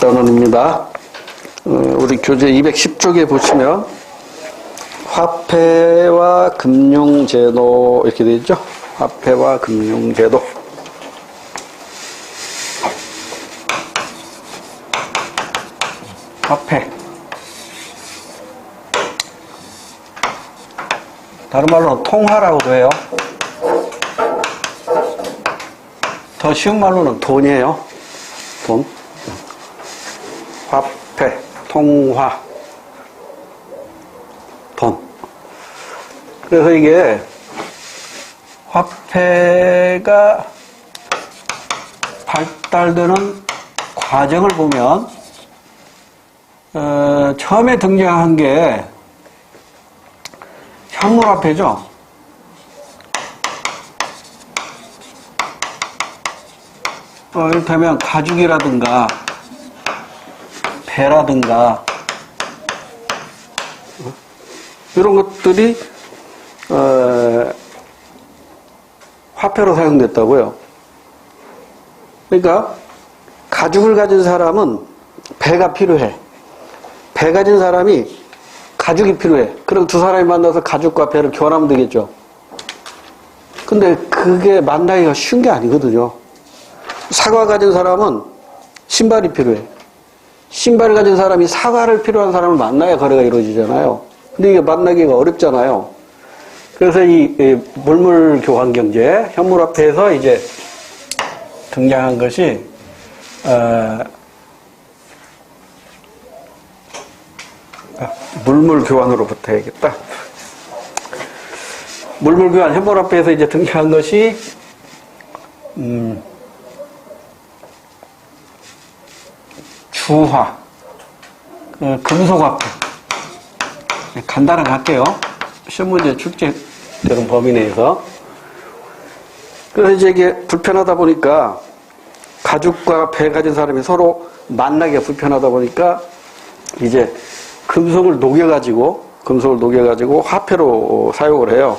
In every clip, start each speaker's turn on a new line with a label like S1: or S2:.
S1: 단원입니다. 우리 교재 210쪽에 보시면 화폐와 금융제도 이렇게 되어 있죠. 화폐와 금융제도. 화폐. 다른 말로는 통화라고도 해요. 더 쉬운 말로는 돈이에요. 돈. 화폐, 통화, 돈. 그래서 이게 화폐가 발달되는 과정을 보면 처음에 등장한 게 현물화폐죠. 이를테면 가죽이라든가 배라든가 이런 것들이 화폐로 사용됐다고요. 그러니까 가죽을 가진 사람은 배가 필요해. 배 가진 사람이 가죽이 필요해. 그럼 두 사람이 만나서 가죽과 배를 교환하면 되겠죠. 근데 그게 만나기가 쉬운 게 아니거든요. 사과 가진 사람은 신발이 필요해. 신발을 가진 사람이 사과를 필요한 사람을 만나야 거래가 이루어지잖아요. 근데 이게 만나기가 어렵잖아요. 그래서 이 물물 교환 경제, 현물화폐에서 이제 등장한 것이 물물 교환으로부터 해야겠다. 물물 교환, 현물화폐에서 이제 등장한 것이 주화, 금속화폐. 간단하게 할게요. 시험 문제 출제되는 범위 내에서. 그래서 이제 이게 불편하다 보니까 가죽과 배 가진 사람이 서로 만나기가 불편하다 보니까 이제 금속을 녹여가지고 화폐로 사용을 해요.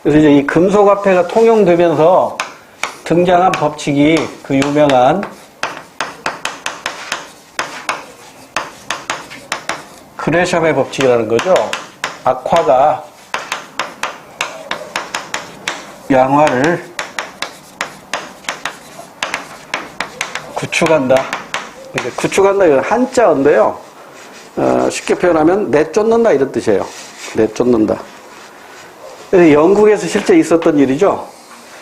S1: 그래서 이제 이 금속화폐가 통용되면서 등장한 법칙이 그 유명한 그레샴의 법칙이라는 거죠. 악화가 양화를 구축한다. 구축한다 이건 한자어인데요. 쉽게 표현하면 내쫓는다 이런 뜻이에요. 내쫓는다. 영국에서 실제 있었던 일이죠.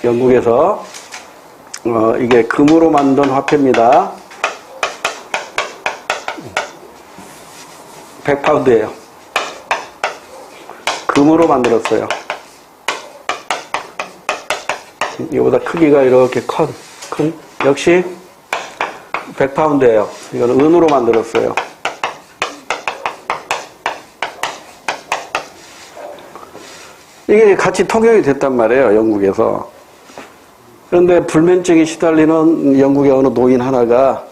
S1: 영국에서 이게 금으로 만든 화폐입니다. 100파운드예요. 금으로 만들었어요. 이거보다 크기가 이렇게 큰 역시 100파운드예요. 이거는 은으로 만들었어요. 이게 같이 통용이 됐단 말이에요. 영국에서. 그런데 불면증에 시달리는 영국의 어느 노인 하나가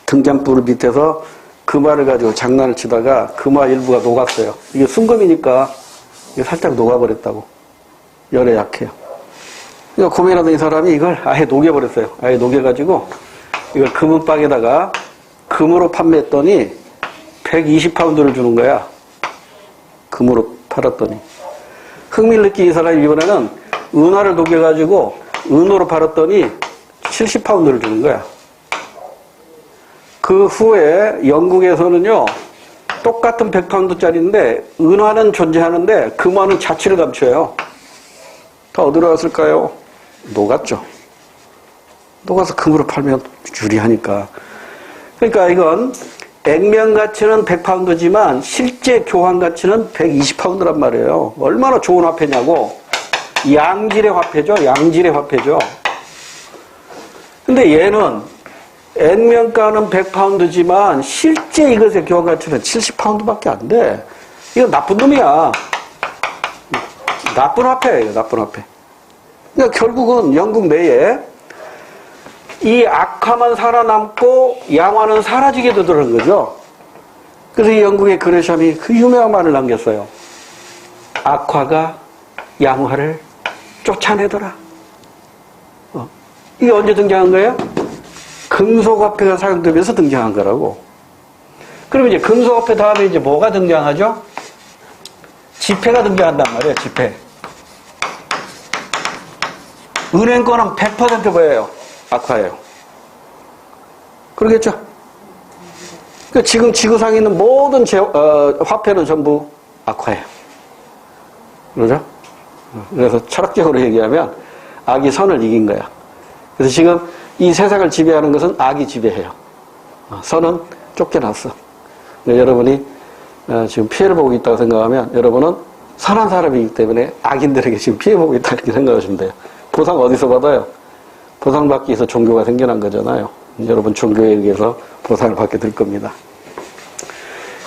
S1: 등잔불 밑에서 금화를 가지고 장난을 치다가 금화 일부가 녹았어요. 이게 순금이니까 이게 살짝 녹아버렸다고. 열에 약해요. 그러니까 고민하던 이 사람이 이걸 아예 녹여버렸어요. 아예 녹여가지고 이걸 금은방에다가 금으로 판매했더니 120파운드를 주는 거야. 금으로 팔았더니. 흥미를 느낀 이 사람이 이번에는 은화를 녹여가지고 은으로 팔았더니 70파운드를 주는 거야. 그 후에 영국에서는요, 똑같은 100파운드짜리인데, 은화는 존재하는데, 금화는 자취를 감춰요. 다 어디로 갔을까요? 녹았죠. 녹아서 금으로 팔면 유리하니까. 그러니까 이건 액면 가치는 100파운드지만, 실제 교환 가치는 120파운드란 말이에요. 얼마나 좋은 화폐냐고. 양질의 화폐죠. 양질의 화폐죠. 근데 얘는 액면가는 100파운드지만 실제 이것의 교환 가치는 70파운드밖에 안 돼. 이거 나쁜 놈이야. 나쁜 화폐예요. 나쁜 화폐. 그러니까 결국은 영국 내에 이 악화만 살아남고 양화는 사라지게 되더라는 거죠. 그래서 이 영국의 그레샴이 그 유명한 말을 남겼어요. 악화가 양화를 쫓아내더라. 이게 언제 등장한 거예요? 금속화폐가 사용되면서 등장한 거라고. 그러면 이제 금속화폐 다음에 이제 뭐가 등장하죠? 지폐가 등장한단 말이에요, 지폐. 은행권은 100% 뭐예요? 악화예요. 그러겠죠? 그러니까 지금 지구상에 있는 모든 화폐는 전부 악화예요. 그러죠? 그래서 철학적으로 얘기하면 악이 선을 이긴 거야. 그래서 지금 이 세상을 지배하는 것은 악이 지배해요. 선은 쫓겨났어. 여러분이 지금 피해를 보고 있다고 생각하면 여러분은 선한 사람이기 때문에 악인들에게 지금 피해보고 있다 이렇게 생각하시면 돼요. 보상 어디서 받아요? 보상받기 위해서 종교가 생겨난 거잖아요. 여러분 종교에 의해서 보상을 받게 될 겁니다.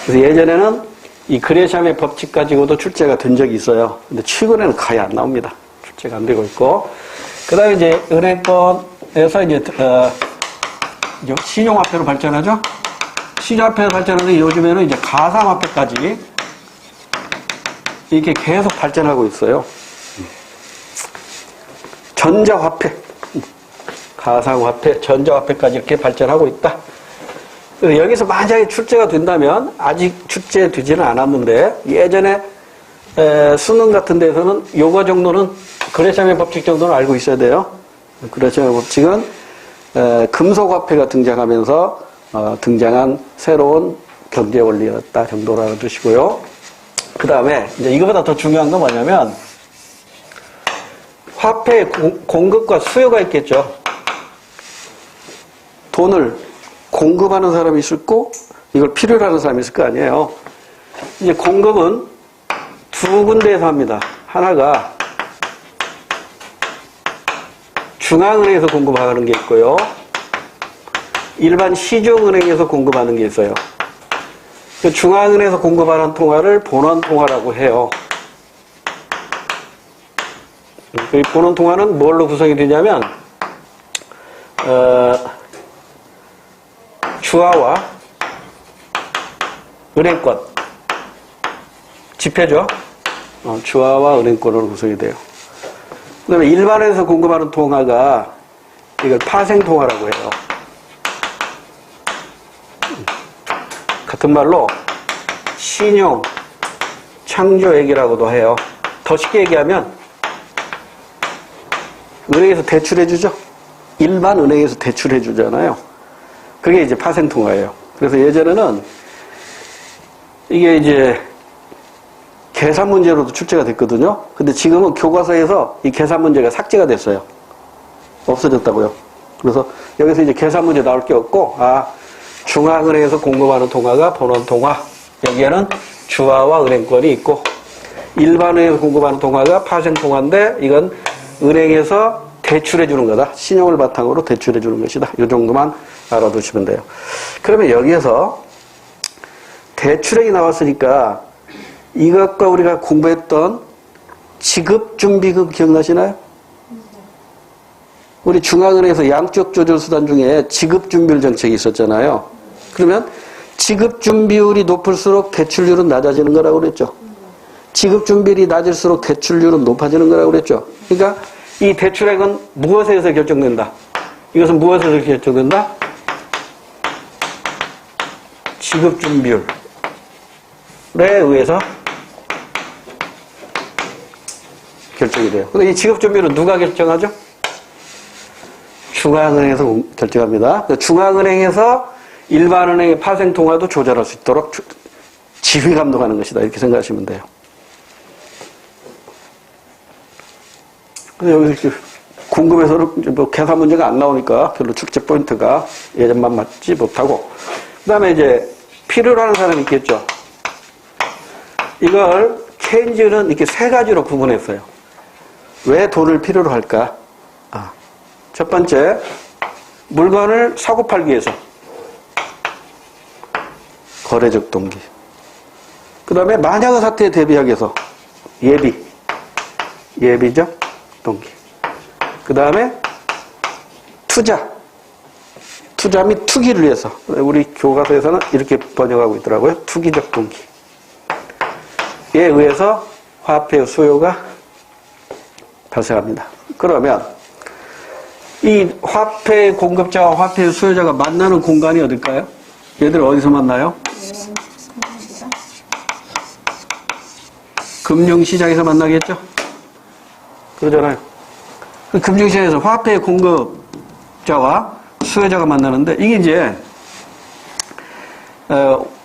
S1: 그래서 예전에는 이 그레샴의 법칙 가지고도 출제가 된 적이 있어요. 근데 최근에는 거의 안 나옵니다. 출제가 안 되고 있고. 그 다음에 이제 은행권에서 이제 신용화폐로 발전하죠? 신용화폐로 발전하는데 요즘에는 이제 가상화폐까지 이렇게 계속 발전하고 있어요. 전자화폐, 가상화폐, 전자화폐까지 이렇게 발전하고 있다. 여기서 만약에 출제가 된다면, 아직 출제되지는 않았는데, 예전에 수능 같은 데서는 요거 정도는, 그레샴의 법칙 정도는 알고 있어야 돼요. 그레샴의 법칙은 금속화폐가 등장하면서 등장한 새로운 경제 원리였다 정도로 알아두시고요. 그 다음에 이제 이거보다 더 중요한 건 뭐냐면, 화폐의 공급과 수요가 있겠죠. 돈을 공급하는 사람이 있고 이걸 필요로 하는 사람이 있을 거 아니에요. 이제 공급은 두 군데에서 합니다. 하나가 중앙은행에서 공급하는 게 있고요. 일반 시중은행에서 공급하는 게 있어요. 중앙은행에서 공급하는 통화를 본원통화라고 해요. 이 본원통화는 뭘로 구성이 되냐면 주화와 은행권, 지폐죠. 주화와 은행권으로 구성이 돼요. 그 다음에 일반에서 공급하는 통화가 이걸 파생통화라고 해요. 같은 말로 신용, 창조액이라고도 해요. 더 쉽게 얘기하면 은행에서 대출해주죠. 일반 은행에서 대출해주잖아요. 그게 이제 파생통화예요. 그래서 예전에는 이게 이제 계산 문제로도 출제가 됐거든요. 근데 지금은 교과서에서 이 계산 문제가 삭제가 됐어요. 없어졌다고요. 그래서 여기서 이제 계산 문제 나올 게 없고, 중앙은행에서 공급하는 통화가 본원통화. 여기에는 주화와 은행권이 있고, 일반은행에서 공급하는 통화가 파생통화인데, 이건 은행에서 대출해 주는 거다. 신용을 바탕으로 대출해 주는 것이다. 이 정도만 알아두시면 돼요. 그러면 여기에서 대출액이 나왔으니까 이것과 우리가 공부했던 지급준비금 기억나시나요? 우리 중앙은행에서 양적 조절 수단 중에 지급준비율 정책이 있었잖아요. 그러면 지급준비율이 높을수록 대출률은 낮아지는 거라고 그랬죠. 지급준비율이 낮을수록 대출률은 높아지는 거라고 그랬죠. 그러니까 이 대출액은 무엇에 의해서 결정된다? 이것은 무엇에 의해서 결정된다? 지급준비율에 의해서 결정이 돼요. 근데 이 지급준비율은 누가 결정하죠? 중앙은행에서 결정합니다. 중앙은행에서 일반은행의 파생통화도 조절할 수 있도록 지휘 감독하는 것이다. 이렇게 생각하시면 돼요. 근데 여기 이렇게 궁금해서는 뭐 계산 문제가 안 나오니까 별로 출제 포인트가 예전만 맞지 못하고. 그 다음에 이제 필요로 하는 사람이 있겠죠. 이걸 케인즈는 이렇게 세 가지로 구분했어요. 왜 돈을 필요로 할까? 첫 번째, 물건을 사고 팔기 위해서. 거래적 동기. 그 다음에 만약의 사태에 대비하기 위해서. 예비적 동기. 그 다음에 투자 및 투기를 위해서. 우리 교과서에서는 이렇게 번역하고 있더라고요. 투기적 동기에 의해서 화폐의 수요가 발생합니다. 그러면 이 화폐 공급자와 화폐 수요자가 만나는 공간이 어딜까요? 얘들 어디서 만나요? 금융시장에서 만나겠죠? 그러잖아요. 그 금융시장에서 화폐 공급자와 수요자가 만나는데 이게 이제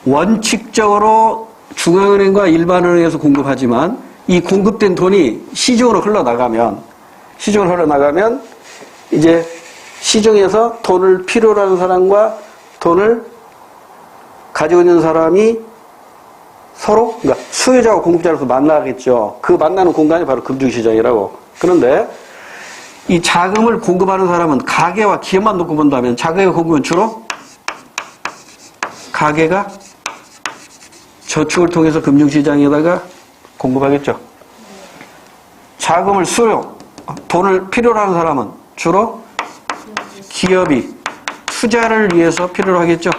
S1: 원칙적으로 중앙은행과 일반은행에서 공급하지만 이 공급된 돈이 시중으로 흘러나가면 이제 시중에서 돈을 필요로 하는 사람과 돈을 가지고 있는 사람이 서로, 그러니까 수요자와 공급자로서 만나겠죠. 그 만나는 공간이 바로 금융시장이라고. 그런데 이 자금을 공급하는 사람은 가계와 기업만 놓고 본다면 자금의 공급은 주로 가계가 저축을 통해서 금융시장에다가 공급하겠죠. 자금을 돈을 필요로 하는 사람은 주로 기업이 투자를 위해서 필요로 하겠죠.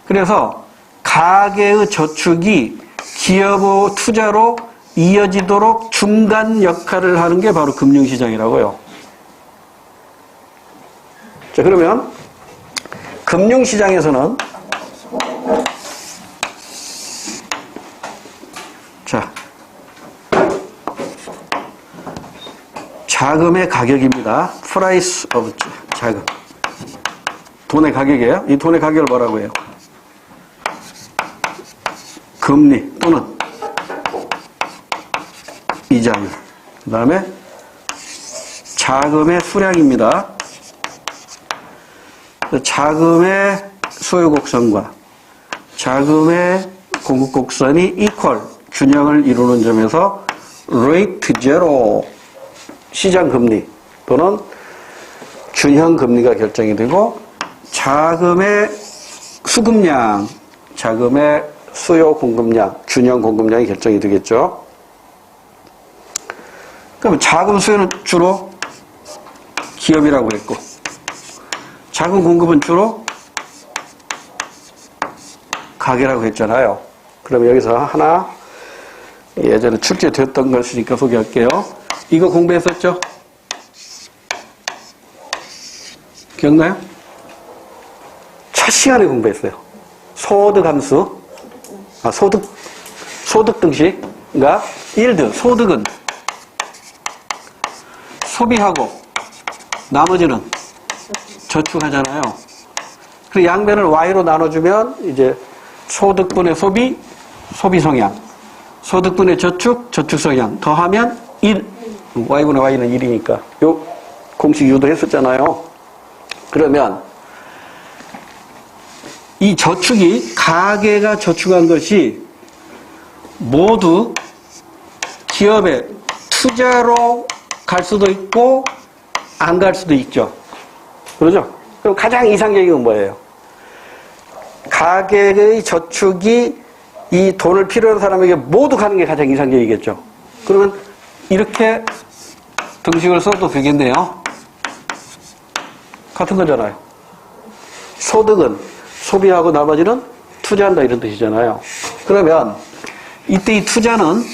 S1: 그래서 가계의 저축이 기업의 투자로 이어지도록 중간 역할을 하는 게 바로 금융시장이라고요. 자, 그러면 금융시장에서는 자금의 가격입니다. Price of 자금. 돈의 가격이에요. 이 돈의 가격을 뭐라고 해요? 금리 또는 이자율. 그 다음에 자금의 수량입니다. 자금의 소요 곡선과 자금의 공급 곡선이 equal, 균형을 이루는 점에서 rate zero, 시장 금리 또는 균형 금리가 결정이 되고 자금의 수급량, 자금의 수요 공급량, 균형 공급량이 결정이 되겠죠. 그럼 자금 수요는 주로 기업이라고 했고 자금 공급은 주로 가계라고 했잖아요. 그럼 여기서 하나 예전에 출제됐던 것이니까 소개할게요. 이거 공부했었죠? 기억나요? 첫 시간에 공부했어요. 소득 함수. 소득 등식. 그러니까 yield, 소득은 소비하고 나머지는 저축하잖아요. 그리고 양변을 Y로 나눠주면 이제 소득분의 소비, 소비 성향. 소득분의 저축, 저축 성향. 더하면 1. Y분의 Y는 1이니까. 요 공식 유도했었잖아요. 그러면 이 저축이 가계가 저축한 것이 모두 기업의 투자로 갈 수도 있고 안 갈 수도 있죠. 그러죠? 그럼 가장 이상적인 건 뭐예요? 가계의 저축이 이 돈을 필요한 사람에게 모두 가는 게 가장 이상적이겠죠. 그러면 이렇게 등식을 써도 되겠네요. 같은 거잖아요. 소득은 소비하고 나머지는 투자한다 이런 뜻이잖아요. 그러면 이때의 투자는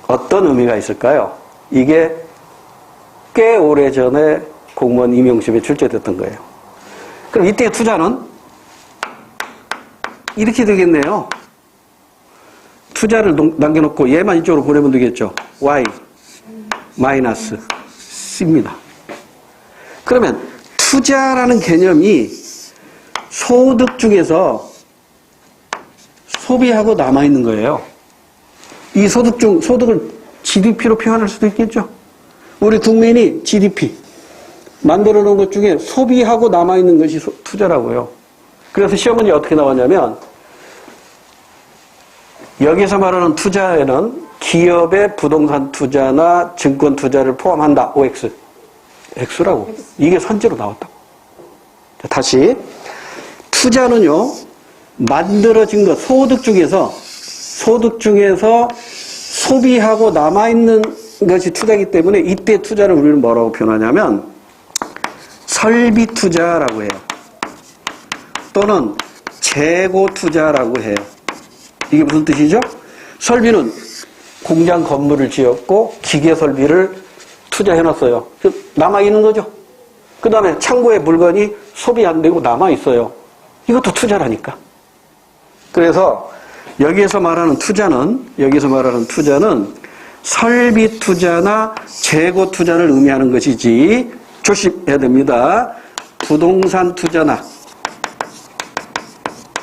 S1: 어떤 의미가 있을까요? 이게 꽤 오래전에 공무원 임용시험에 출제됐던 거예요. 그럼 이때의 투자는 이렇게 되겠네요. 투자를 남겨놓고 얘만 이쪽으로 보내면 되겠죠. Y 마이너스 C입니다. 그러면 투자라는 개념이 소득 중에서 소비하고 남아있는 거예요. 이 소득을 GDP로 표현할 수도 있겠죠. 우리 국민이 GDP 만들어 놓은 것 중에 소비하고 남아있는 것이 투자라고요. 그래서 시험 문제 어떻게 나왔냐면 여기서 말하는 투자에는 기업의 부동산 투자나 증권 투자를 포함한다. OX. X라고. 이게 선제로 나왔다고. 다시. 투자는요, 만들어진 것, 소득 중에서 소비하고 남아있는 것이 투자이기 때문에 이때 투자를 우리는 뭐라고 표현하냐면 설비 투자라고 해요. 또는 재고 투자라고 해요. 이게 무슨 뜻이죠? 설비는 공장 건물을 지었고 기계 설비를 투자해놨어요. 남아있는 거죠. 그 다음에 창고에 물건이 소비 안 되고 남아있어요. 이것도 투자라니까. 그래서 여기에서 말하는 투자는 설비 투자나 재고 투자를 의미하는 것이지 조심해야 됩니다. 부동산 투자나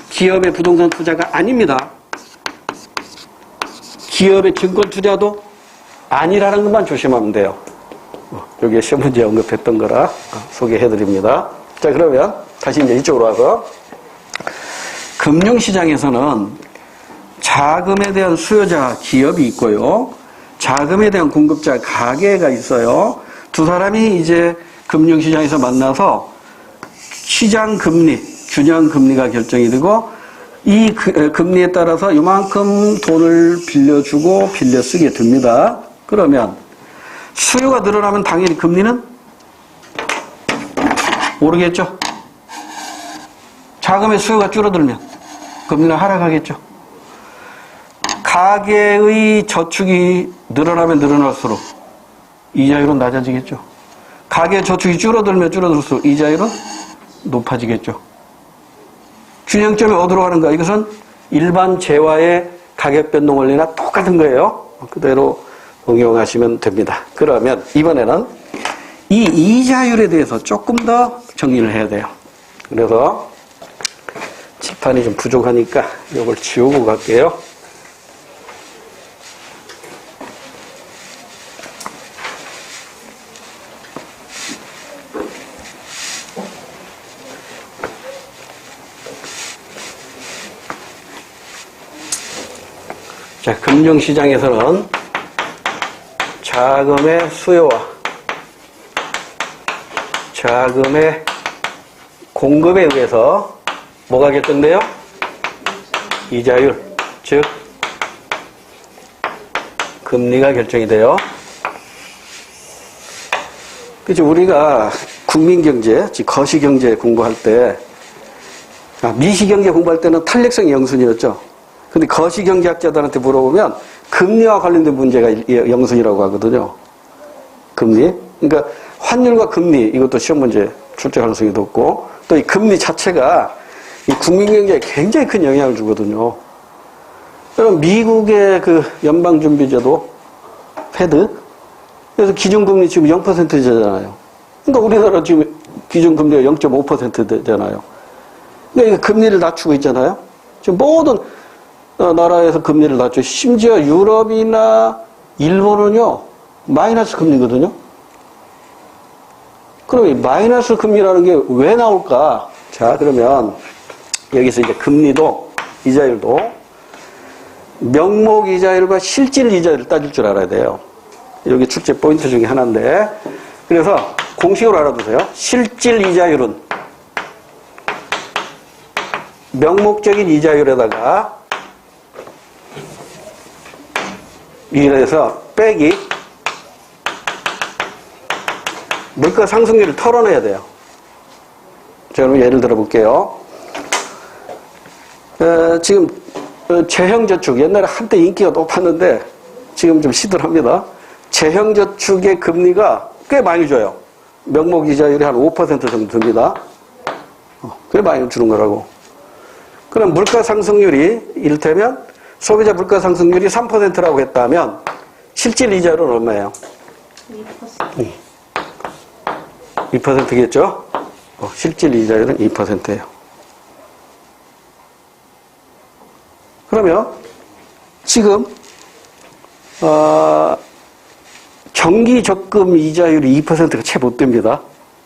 S1: 기업의 부동산 투자가 아닙니다. 기업의 증권 투자도 아니라는 것만 조심하면 돼요. 여기에 시험 문제 언급했던 거라 소개해드립니다. 자, 그러면 다시 이제 이쪽으로 와서 금융시장에서는 자금에 대한 수요자 기업이 있고요. 자금에 대한 공급자 가계가 있어요. 두 사람이 이제 금융시장에서 만나서 시장 금리, 균형 금리가 결정이 되고 이 금리에 따라서 이만큼 돈을 빌려주고 빌려 쓰게 됩니다. 그러면 수요가 늘어나면 당연히 금리는 오르겠죠. 자금의 수요가 줄어들면 금리는 하락하겠죠. 가계의 저축이 늘어나면 늘어날수록 이자율은 낮아지겠죠. 가계 저축이 줄어들면 줄어들수록 이자율은 높아지겠죠. 균형점이 어디로 가는가? 이것은 일반 재화의 가격 변동 원리나 똑같은 거예요. 그대로 응용하시면 됩니다. 그러면 이번에는 이 이자율에 대해서 조금 더 정리를 해야 돼요. 그래서 칠판이 좀 부족하니까 이걸 지우고 갈게요. 자, 금융시장에서는 자금의 수요와 자금의 공급에 의해서 뭐가 결정돼요? 이자율, 즉 금리가 결정이 돼요. 그렇죠. 우리가 국민경제, 즉 거시경제 공부할 때, 미시경제 공부할 때는 탄력성 영순이었죠. 근데 거시경제학자들한테 물어보면 금리와 관련된 문제가 영순이라고 하거든요. 금리. 그러니까 환율과 금리, 이것도 시험 문제 출제 가능성이 높고, 또 이 금리 자체가 이 국민경제에 굉장히 큰 영향을 주거든요. 그럼 미국의 그 연방준비제도, 페드, 그래서 기준금리 지금 0%잖아요. 그러니까 우리나라 지금 기준금리가 0.5%잖아요. 그러니까 금리를 낮추고 있잖아요. 지금 모든 나라에서 금리를 낮춰. 심지어 유럽이나 일본은요, 마이너스 금리거든요. 그럼 이 마이너스 금리라는 게 왜 나올까? 자, 그러면 여기서 이제 금리도, 이자율도 명목 이자율과 실질 이자율을 따질 줄 알아야 돼요. 여기 출제 포인트 중에 하나인데, 그래서 공식으로 알아두세요. 실질 이자율은 명목적인 이자율에다가 이래서 빼기 물가 상승률을 털어내야 돼요. 자, 그럼 예를 들어 볼게요. 지금 재형저축, 옛날에 한때 인기가 높았는데 지금 좀 시들합니다. 재형저축의 금리가 꽤 많이 줘요. 명목이자율이 한 5% 정도 듭니다. 꽤 많이 주는 거라고. 그럼 물가 상승률이 이를테면 소비자 물가 상승률이 3%라고 했다면 실질 이자율은 얼마예요? 2%. 2%겠죠? 실질 이자율은 2%예요. 그러면 지금 정기 적금 이자율이 2%가 채 못 됩니다.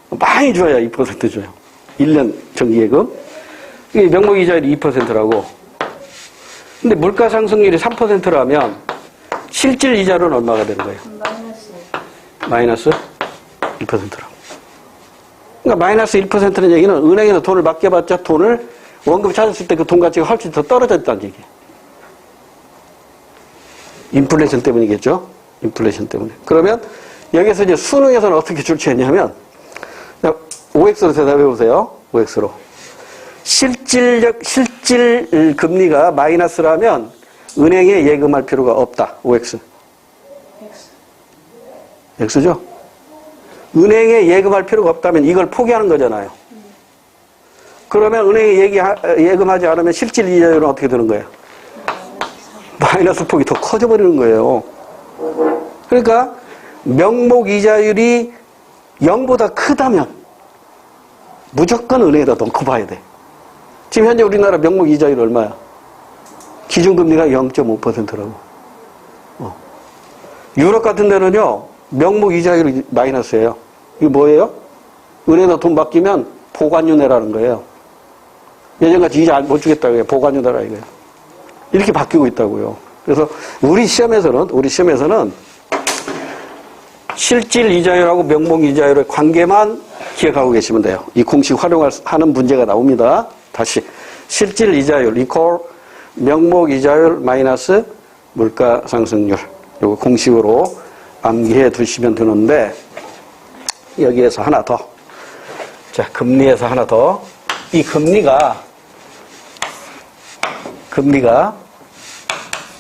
S1: 많이 줘야 2% 줘요. 1년 정기예금. 이게 명목 이자율이 2%라고. 근데 물가 상승률이 3%라면 실질 이자율은 얼마가 되는 거예요? 마이너스 1%라고. 그러니까 마이너스 1%는 얘기는 은행에서 돈을 맡겨봤자 돈을 원금 찾았을 때 그 돈 가치가 훨씬 더 떨어졌다는 얘기예요. 인플레이션 때문이겠죠? 인플레이션 때문에. 그러면 여기서 이제 수능에서는 어떻게 출제했냐면 OX로 대답해 보세요. OX로. 실질 금리가 마이너스라면 은행에 예금할 필요가 없다. OX. X죠? 은행에 예금할 필요가 없다면 이걸 포기하는 거잖아요. 그러면 은행에 예금하지 않으면 실질 이자율은 어떻게 되는 거예요? 마이너스 폭이 더 커져버리는 거예요. 그러니까 명목 이자율이 0보다 크다면 무조건 은행에다 넣고 봐야 돼. 지금 현재 우리나라 명목 이자율 얼마야? 기준금리가 0.5%라고. 유럽 같은 데는요, 명목 이자율이 마이너스예요. 이게 뭐예요? 은행에다 돈 맡기면 보관료 내라는 거예요. 예전같이 이자 못 주겠다고 해요. 보관료 내라 이거예요. 이렇게 바뀌고 있다고요. 그래서 우리 시험에서는 실질 이자율하고 명목 이자율의 관계만 기억하고 계시면 돼요. 이 공식 활용하는 문제가 나옵니다. 다시 실질 이자율 이퀄 명목 이자율 마이너스 물가 상승률. 요거 공식으로 암기해 두시면 되는데 여기에서 하나 더. 자, 금리에서 하나 더. 이 금리가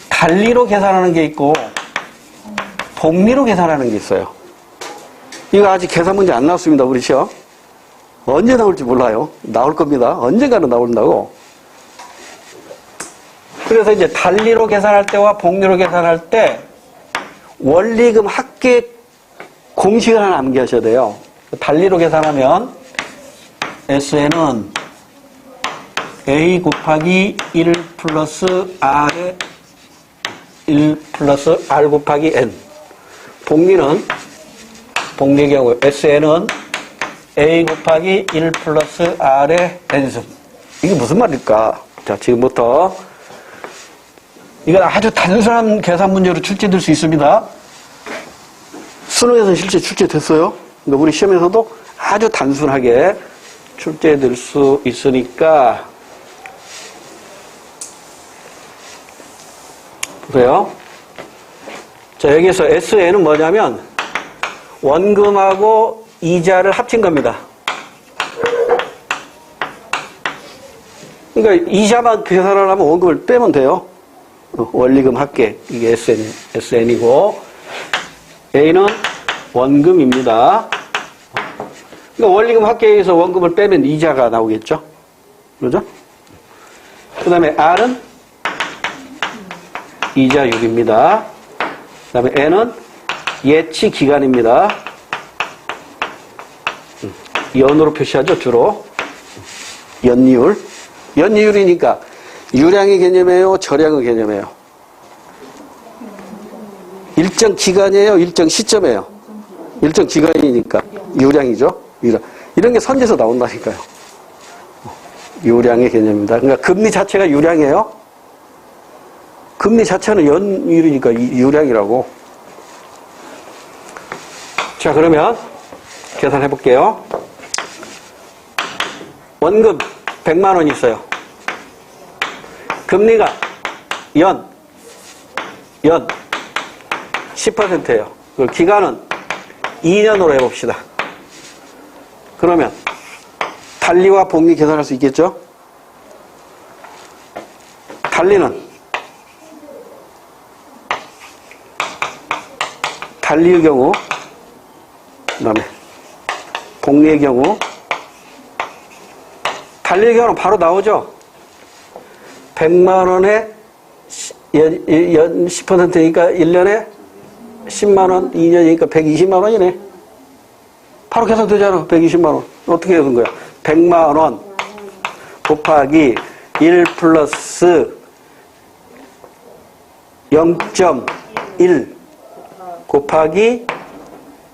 S1: 달리로 계산하는 게 있고 복리로 계산하는 게 있어요. 이거 아직 계산 문제 안 나왔습니다. 우리 시험. 언제 나올지 몰라요. 나올 겁니다. 언젠가는 나온다고. 그래서 이제 달리로 계산할 때와 복리로 계산할 때 원리금 합계 공식을 하나 암기하셔야 돼요. 달리로 계산하면 SN은 A 곱하기 1 플러스 R에 1 플러스 R 곱하기 N. 복리의 경우 SN은 A 곱하기 1 플러스 R의 N승. 이게 무슨 말일까? 자, 지금부터 이건 아주 단순한 계산 문제로 출제될 수 있습니다. 수능에서는 실제 출제됐어요. 근데 우리 시험에서도 아주 단순하게 출제될 수 있으니까 보세요. 자, 여기에서 SN은 뭐냐면 원금하고 이자를 합친 겁니다. 그러니까 이자만 계산을 하면 원금을 빼면 돼요. 원리금 합계 이게 SN이고 A는 원금입니다. 그러니까 원리금 합계에서 원금을 빼면 이자가 나오겠죠. 그러죠? 그 다음에 R은 이자율입니다. 그 다음에 N은 예치 기간입니다. 연으로 표시하죠, 주로. 연이율. 연이율이니까 유량의 개념이에요, 저량의 개념이에요. 일정 기간이에요, 일정 시점이에요. 일정 기간이니까 유량이죠. 유량. 이런 게 선지에서 나온다니까요. 유량의 개념입니다. 그러니까 금리 자체가 유량이에요. 금리 자체는 연이율이니까 유량이라고. 자, 그러면 계산해 볼게요. 원금 100만 원 있어요. 금리가 연 10%예요. 기간은 2년으로 해봅시다. 그러면 달리와 복리 계산할 수 있겠죠? 달리의 경우, 그 다음에 복리의 경우, 달리의 경우는 바로 나오죠? 100만 원에 연 10%니까 1년에 10만 원, 2년이니까 120만 원이네. 바로 계산되잖아. 120만 원. 어떻게 되는 거야? 100만 원 곱하기 1 플러스 0.1 곱하기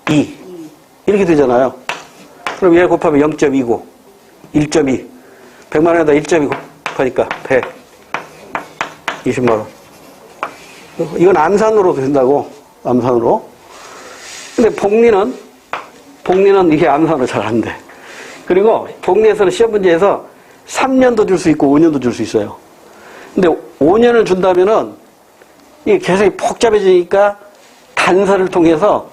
S1: 2 이렇게 되잖아요. 그럼 얘 곱하면 0.2고 1.2 100만 원에다 1.2 곱하니까 120만 원. 이건 암산으로 된다고. 암산으로. 근데 복리는 이게 암산으로 잘 안 돼. 그리고 복리에서는 시험 문제에서 3년도 줄 수 있고 5년도 줄 수 있어요. 근데 5년을 준다면은 이게 계산이 복잡해지니까 단서를 통해서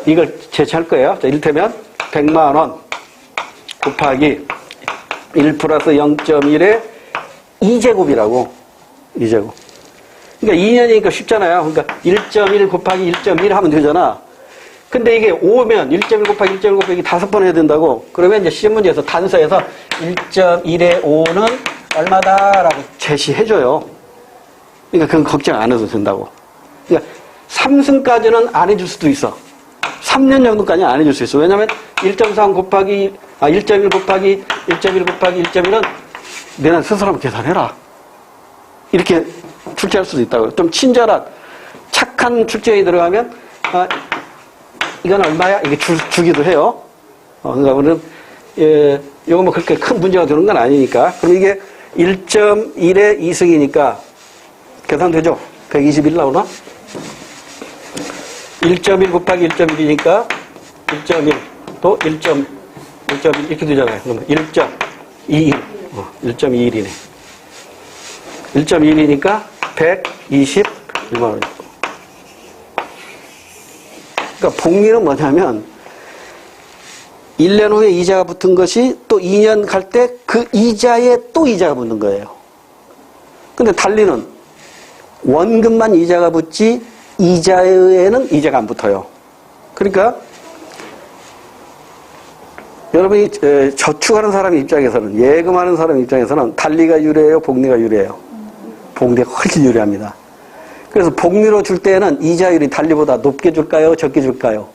S1: 이걸 제시할 거예요. 자, 이를테면 100만 원 곱하기 1 플러스 0.1의 2제곱이라고. 2제곱. 그러니까 2년이니까 쉽잖아요. 그러니까 1.1 곱하기 1.1 하면 되잖아. 근데 이게 5면 1.1 곱하기 1.1 곱하기 5번 해야 된다고. 그러면 이제 시험 문제에서 단서에서 1.1의 5는 얼마다라고 제시해줘요. 그러니까 그건 걱정 안 해도 된다고. 그러니까 3승까지는 안 해줄 수도 있어. 3년 정도까지는 안 해줄 수 있어. 왜냐면 1.3 곱하기 1.1 곱하기 1.1 곱하기 1.1은 내가 스스로 한번 계산해라. 이렇게 출제할 수도 있다고요. 좀 친절한 착한 출제에 들어가면 이건 얼마야? 이게 주기도 해요. 그러니까 우리는 이거 뭐 그렇게 큰 문제가 되는 건 아니니까. 그럼 이게 1.1의 2승이니까 계산되죠? 121 나오나? 1.1 곱하기 1.1이니까 1.1 또 1.1 이렇게 되잖아요. 그러면 1.21 1.21이네. 1.21이니까 121만 원. 그러니까 복리는 뭐냐면 1년 후에 이자가 붙은 것이 또 2년 갈 때 그 이자에 또 이자가 붙는 거예요. 근데 달리는 원금만 이자가 붙지 이자에는 이자가 안 붙어요. 그러니까 여러분이 저축하는 사람 입장에서는, 예금하는 사람 입장에서는 달리가 유리해요, 복리가 유리해요? 복리가 훨씬 유리합니다. 그래서 복리로 줄 때는 이자율이 달리보다 높게 줄까요, 적게 줄까요?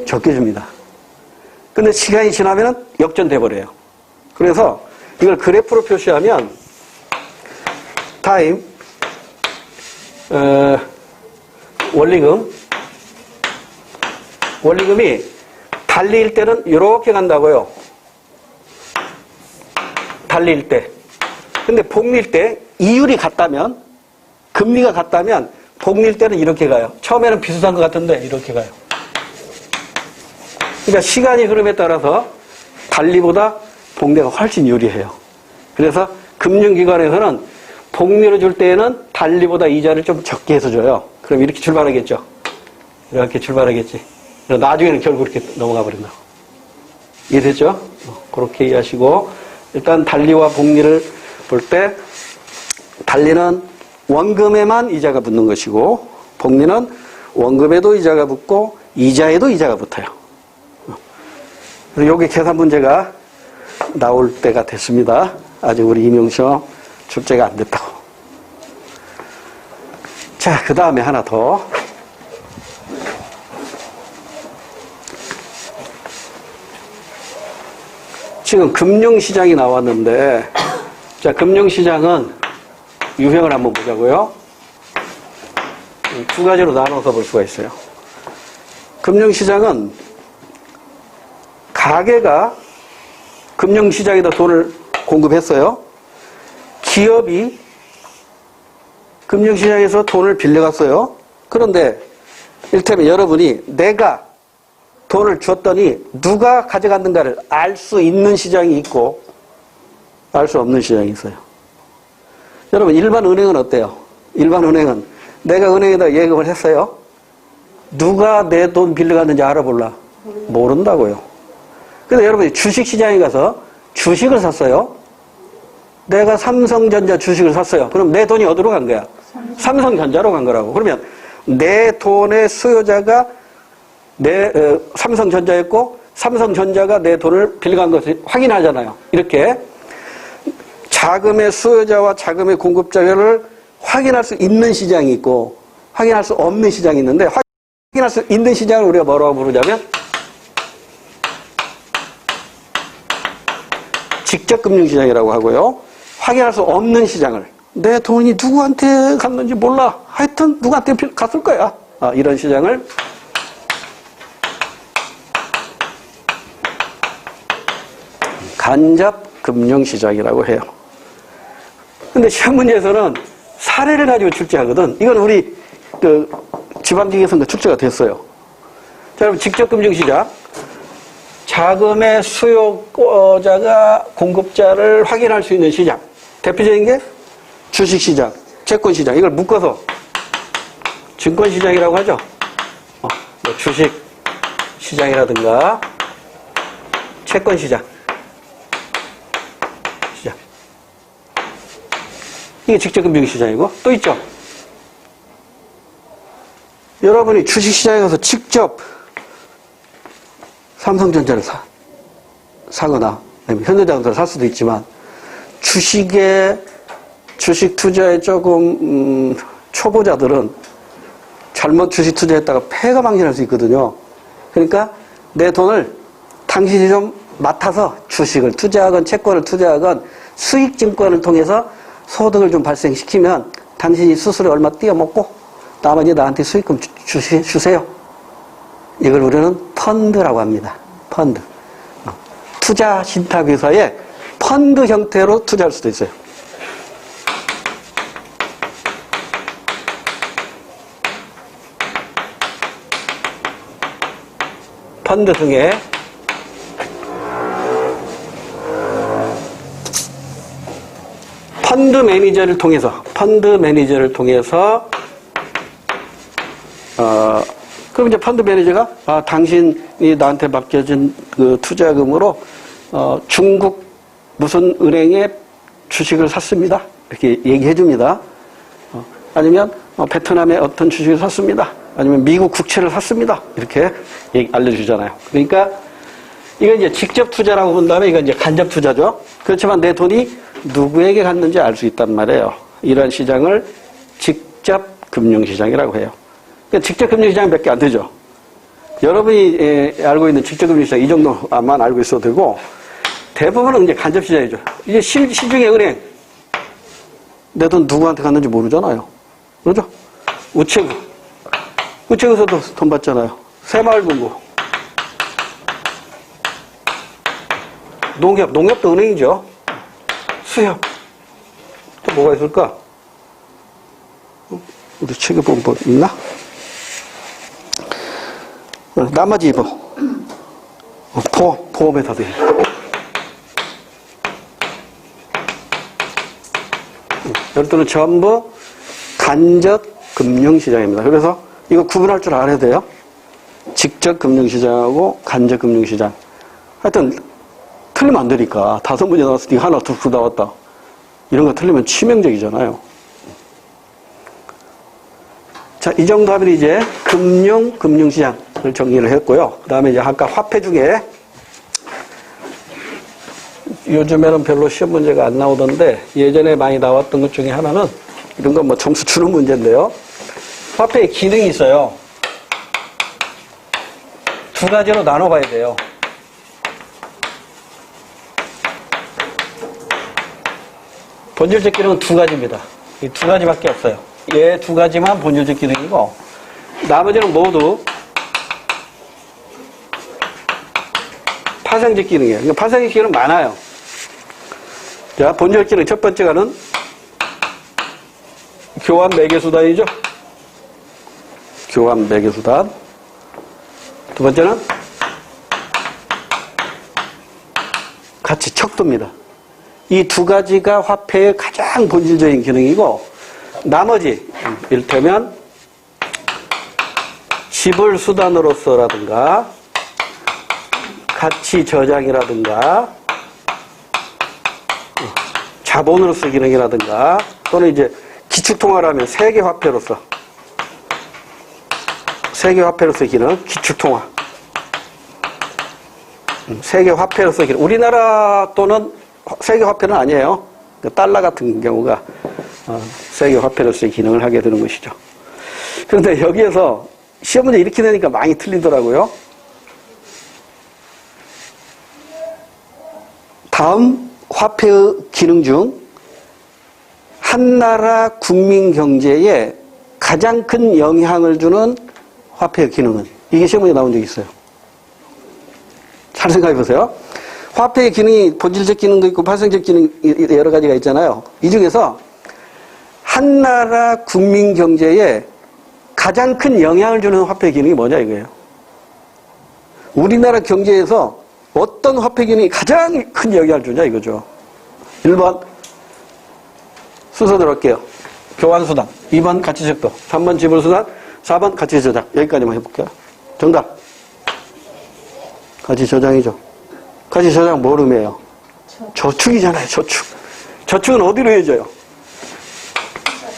S1: 적게 줍니다. 근데 시간이 지나면은 역전돼 버려요. 그래서 이걸 그래프로 표시하면 타임 원리금이 달리일 때는 이렇게 간다고요. 달리일 때. 근데 복리일 때 이율이 같다면, 금리가 같다면 복리일 때는 이렇게 가요. 처음에는 비슷한 것 같은데 이렇게 가요. 그러니까 시간이 흐름에 따라서 달리보다 복리가 훨씬 유리해요. 그래서 금융기관에서는 복리로 줄 때에는 달리보다 이자를 좀 적게 해서 줘요. 그럼 이렇게 출발하겠죠. 이렇게 출발하겠지. 나중에는 결국 이렇게 넘어가 버린다고. 이해됐죠? 그렇게 이해하시고, 일단 달리와 복리를 볼 때 달리는 원금에만 이자가 붙는 것이고, 복리는 원금에도 이자가 붙고 이자에도 이자가 붙어요. 그래서 요게 계산 문제가 나올 때가 됐습니다. 아직 우리 임용시험 출제가 안 됐다고. 자, 그 다음에 하나 더. 지금 금융시장이 나왔는데, 자, 금융시장은 유형을 한번 보자고요. 두 가지로 나눠서 볼 수가 있어요. 금융시장은 가게가 금융시장에다 돈을 공급했어요. 기업이 금융시장에서 돈을 빌려갔어요. 그런데 이를테면 여러분이 내가 돈을 줬더니 누가 가져갔는가를 알 수 있는 시장이 있고 알 수 없는 시장이 있어요. 여러분, 일반 은행은 어때요? 일반 은행은 내가 은행에다 예금을 했어요. 누가 내 돈 빌려갔는지 알아볼라? 모른다고요. 근데 여러분이 주식시장에 가서 주식을 샀어요. 내가 삼성전자 주식을 샀어요. 그럼 내 돈이 어디로 간 거야? 삼성전자로 간 거라고. 그러면 내 돈의 수요자가 삼성전자였고 삼성전자가 내 돈을 빌려간 것을 확인하잖아요. 이렇게 자금의 수요자와 자금의 공급자를 확인할 수 있는 시장이 있고 확인할 수 없는 시장이 있는데, 확인할 수 있는 시장을 우리가 뭐라고 부르냐면 직접금융시장이라고 하고요. 확인할 수 없는 시장을, 내 돈이 누구한테 갔는지 몰라, 하여튼 누구한테 갔을 거야, 이런 시장을 간접금융시장이라고 해요. 근데 시험 문제에서는 사례를 가지고 출제하거든. 이건 우리 지방직에서 출제가 됐어요. 자, 여러분, 직접금융시장. 자금의 수요자가 공급자를 확인할 수 있는 시장. 대표적인 게 주식시장, 채권시장. 이걸 묶어서 증권시장이라고 하죠. 주식시장이라든가 채권시장. 시장. 이게 직접금융시장이고, 또 있죠. 여러분이 주식시장에 가서 직접 삼성전자를 사거나 아니면 현대자동차를 살 수도 있지만 주식 투자에 조금 초보자들은 잘못 주식 투자했다가 폐가 망신할 수 있거든요. 그러니까 내 돈을 당신이 좀 맡아서 주식을 투자하건 채권을 투자하건 수익증권을 통해서 소득을 좀 발생시키면 당신이 스스로 얼마 띄어먹고 나머지 나한테 수익금 주세요. 이걸 우리는 펀드라고 합니다. 펀드. 투자 신탁회사에 펀드 형태로 투자할 수도 있어요. 펀드 등의 펀드 매니저를 통해서 그럼 이제 펀드 매니저가 당신이 나한테 맡겨진 그 투자금으로 중국 무슨 은행에 주식을 샀습니다. 이렇게 얘기해 줍니다. 아니면 베트남에 어떤 주식을 샀습니다. 아니면 미국 국채를 샀습니다. 이렇게 알려주잖아요. 그러니까 이건 이제 직접 투자라고 본 다음에 이건 이제 간접 투자죠. 그렇지만 내 돈이 누구에게 갔는지 알 수 있단 말이에요. 이런 시장을 직접 금융시장이라고 해요. 그러니까 직접 금융시장 몇 개 안 되죠. 여러분이 알고 있는 직접 금융시장 이 정도만 알고 있어도 되고 대부분은 이제 간접 시장이죠. 이제 시중의 은행 내 돈 누구한테 갔는지 모르잖아요. 그렇죠? 우체국에서도 돈 받잖아요. 새마을금고, 농협도 은행이죠. 수협. 또 뭐가 있을까? 우리 책에 보면 뭐 있나? 나머지 보험회사들. 이것들은 전부 간접 금융시장입니다. 그래서 이거 구분할 줄 알아야 돼요. 직접 금융시장하고 간접 금융시장. 하여튼 틀리면 안 되니까. 5문제 나왔으니까 하나 툭 나왔다. 이런 거 틀리면 치명적이잖아요. 자, 이 정도 하면 이제 금융시장을 정리를 했고요. 그 다음에 이제 아까 화폐 중에 요즘에는 별로 시험 문제가 안 나오던데 예전에 많이 나왔던 것 중에 하나는 이런 건 뭐 점수 주는 문제인데요. 화폐에 기능이 있어요. 두 가지로 나눠봐야 돼요. 본질적 기능은 두 가지입니다. 이 두 가지밖에 없어요. 얘 두 가지만 본질적 기능이고 나머지는 모두 파생적 기능이에요. 그러니까 파생적 기능은 많아요. 자, 본질적 기능 첫 번째가는 교환 매개수단이죠. 교환 매개수단. 두 번째는 가치 척도입니다. 이 두 가지가 화폐의 가장 본질적인 기능이고 나머지 이를테면 지불 수단으로서라든가 가치 저장이라든가 자본으로서 기능이라든가 또는 이제 기축통화라면 세계화폐로서 기능, 기축통화. 세계화폐로서 기능. 우리나라 또는 세계화폐는 아니에요. 달러 같은 경우가 세계화폐로서의 기능을 하게 되는 것이죠. 그런데 여기에서 시험 문제 이렇게 내니까 많이 틀리더라고요. 다음 화폐의 기능 중 한 나라 국민 경제에 가장 큰 영향을 주는 화폐의 기능은? 이게 시험 문제 나온 적이 있어요. 잘 생각해 보세요. 화폐의 기능이 본질적 기능도 있고 파생적 기능 여러 가지가 있잖아요. 이 중에서 한 나라 국민 경제에 가장 큰 영향을 주는 화폐 기능이 뭐냐 이거예요. 우리나라 경제에서 어떤 화폐 기능이 가장 큰 영향을 주냐 이거죠. 1번 순서 들어갈게요. 교환수단. 2번 가치척도. 3번 지불수단. 4번 가치저장. 여기까지만 해볼게요. 정답. 가치저장이죠. 가치저장 뭘 의미해요? 저축이잖아요. 저축. 저축은 어디로 이어져요?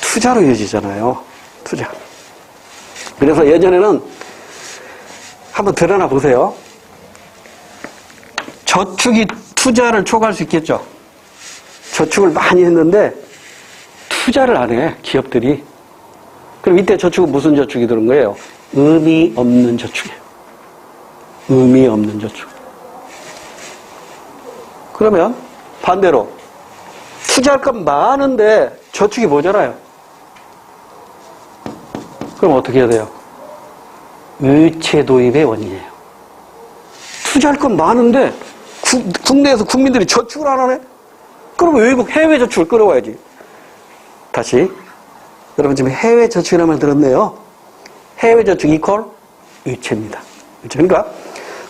S1: 투자로 이어지잖아요. 투자. 그래서 예전에는 한번 드러나 보세요. 저축이 투자를 초과할 수 있겠죠. 저축을 많이 했는데 투자를 안 해, 기업들이. 그럼 이때 저축은 무슨 저축이 들은 거예요? 의미 없는 저축이에요. 의미 없는 저축. 그러면 반대로 투자할 건 많은데 저축이 모자라요. 그럼 어떻게 해야 돼요? 의체 도입의 원인이에요. 투자할 건 많은데 국내에서 국민들이 저축을 안 하네? 그러면 외국 해외 저축을 끌어와야지. 다시. 여러분 지금 해외 저축이라는 말 들었네요. 해외 저축 이퀄 의체입니다. 그러니까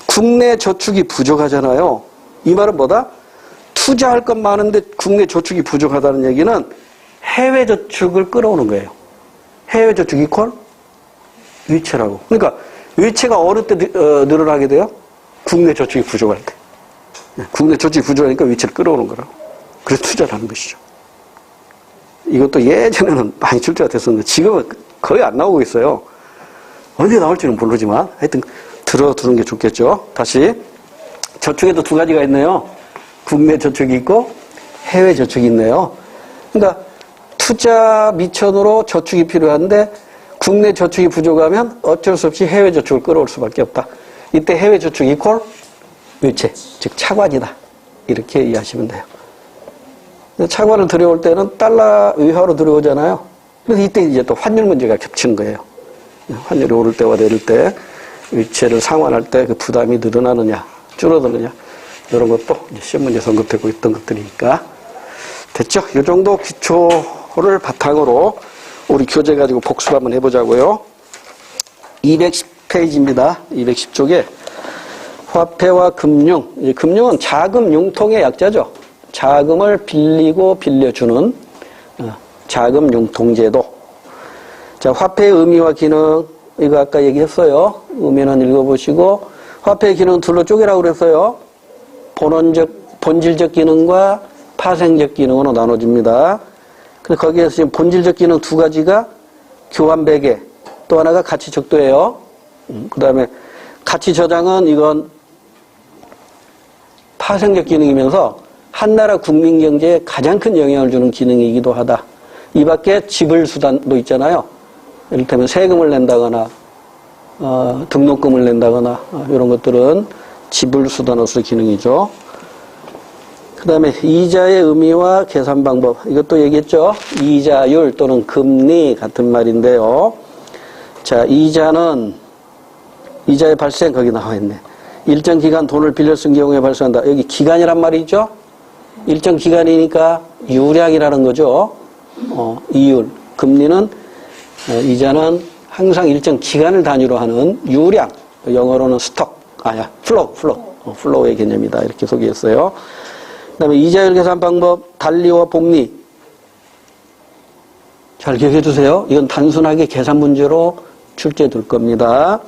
S1: 국내 저축이 부족하잖아요. 이 말은 뭐다? 투자할 건 많은데 국내 저축이 부족하다는 얘기는 해외 저축을 끌어오는 거예요. 해외 저축 이퀄 의체라고. 그러니까 의체가 어느 때 늘어나게 돼요? 국내 저축이 부족할 때. 국내 저축이 부족하니까 의체를 끌어오는 거라고. 그래서 투자를 하는 것이죠. 이것도 예전에는 많이 출제가 됐었는데 지금은 거의 안 나오고 있어요. 언제 나올지는 모르지만 하여튼 들어두는 게 좋겠죠. 다시 저축에도 두 가지가 있네요. 국내 저축이 있고 해외 저축이 있네요. 그러니까 투자 미천으로 저축이 필요한데 국내 저축이 부족하면 어쩔 수 없이 해외 저축을 끌어올 수밖에 없다. 이때 해외 저축 이퀄 의체, 즉 차관이다. 이렇게 이해하시면 돼요. 차관을 들여올 때는 달러 위화로 들여오잖아요. 그래서 이때 이제 또 환율 문제가 겹치는 거예요. 환율이 오를 때와 내릴 때 의체를 상환할 때 그 부담이 늘어나느냐 줄어드느냐 이런 것도 이제 시험 문제에 언급되고 있던 것들이니까 됐죠? 이 정도 기초를 바탕으로 우리 교재 가지고 복습 한번 해보자고요. 210페이지입니다. 210쪽에 화폐와 금융. 금융은 자금 융통의 약자죠. 자금을 빌리고 빌려주는 자금 융통제도. 자, 화폐의 의미와 기능, 이거 아까 얘기했어요. 의미는 읽어보시고, 화폐의 기능은 둘로 쪼개라고 그랬어요. 본질적 기능과 파생적 기능으로 나눠집니다. 근데 거기에서 지금 본질적 기능 두 가지가 교환 배계, 또 하나가 가치 척도예요. 그 다음에 가치 저장은 이건 파생적 기능이면서 한 나라 국민 경제에 가장 큰 영향을 주는 기능이기도 하다. 이 밖에 지불 수단도 있잖아요. 이를테면 세금을 낸다거나 등록금을 낸다거나 이런 것들은 지불 수단으로서의 기능이죠. 그 다음에 이자의 의미와 계산 방법. 이것도 얘기했죠. 이자율 또는 금리 같은 말인데요. 자, 이자의 발생 거기 나와 있네. 일정 기간 돈을 빌려 쓴 경우에 발생한다. 여기 기간이란 말이 있죠. 일정 기간이니까 유량이라는 거죠. 이율. 금리는 이자는 항상 일정 기간을 단위로 하는 유량. 영어로는 플로우의 개념이다. 이렇게 소개했어요. 그 다음에 이자율 계산 방법, 달리와 복리. 잘 기억해 주세요. 이건 단순하게 계산 문제로 출제해 둘 겁니다.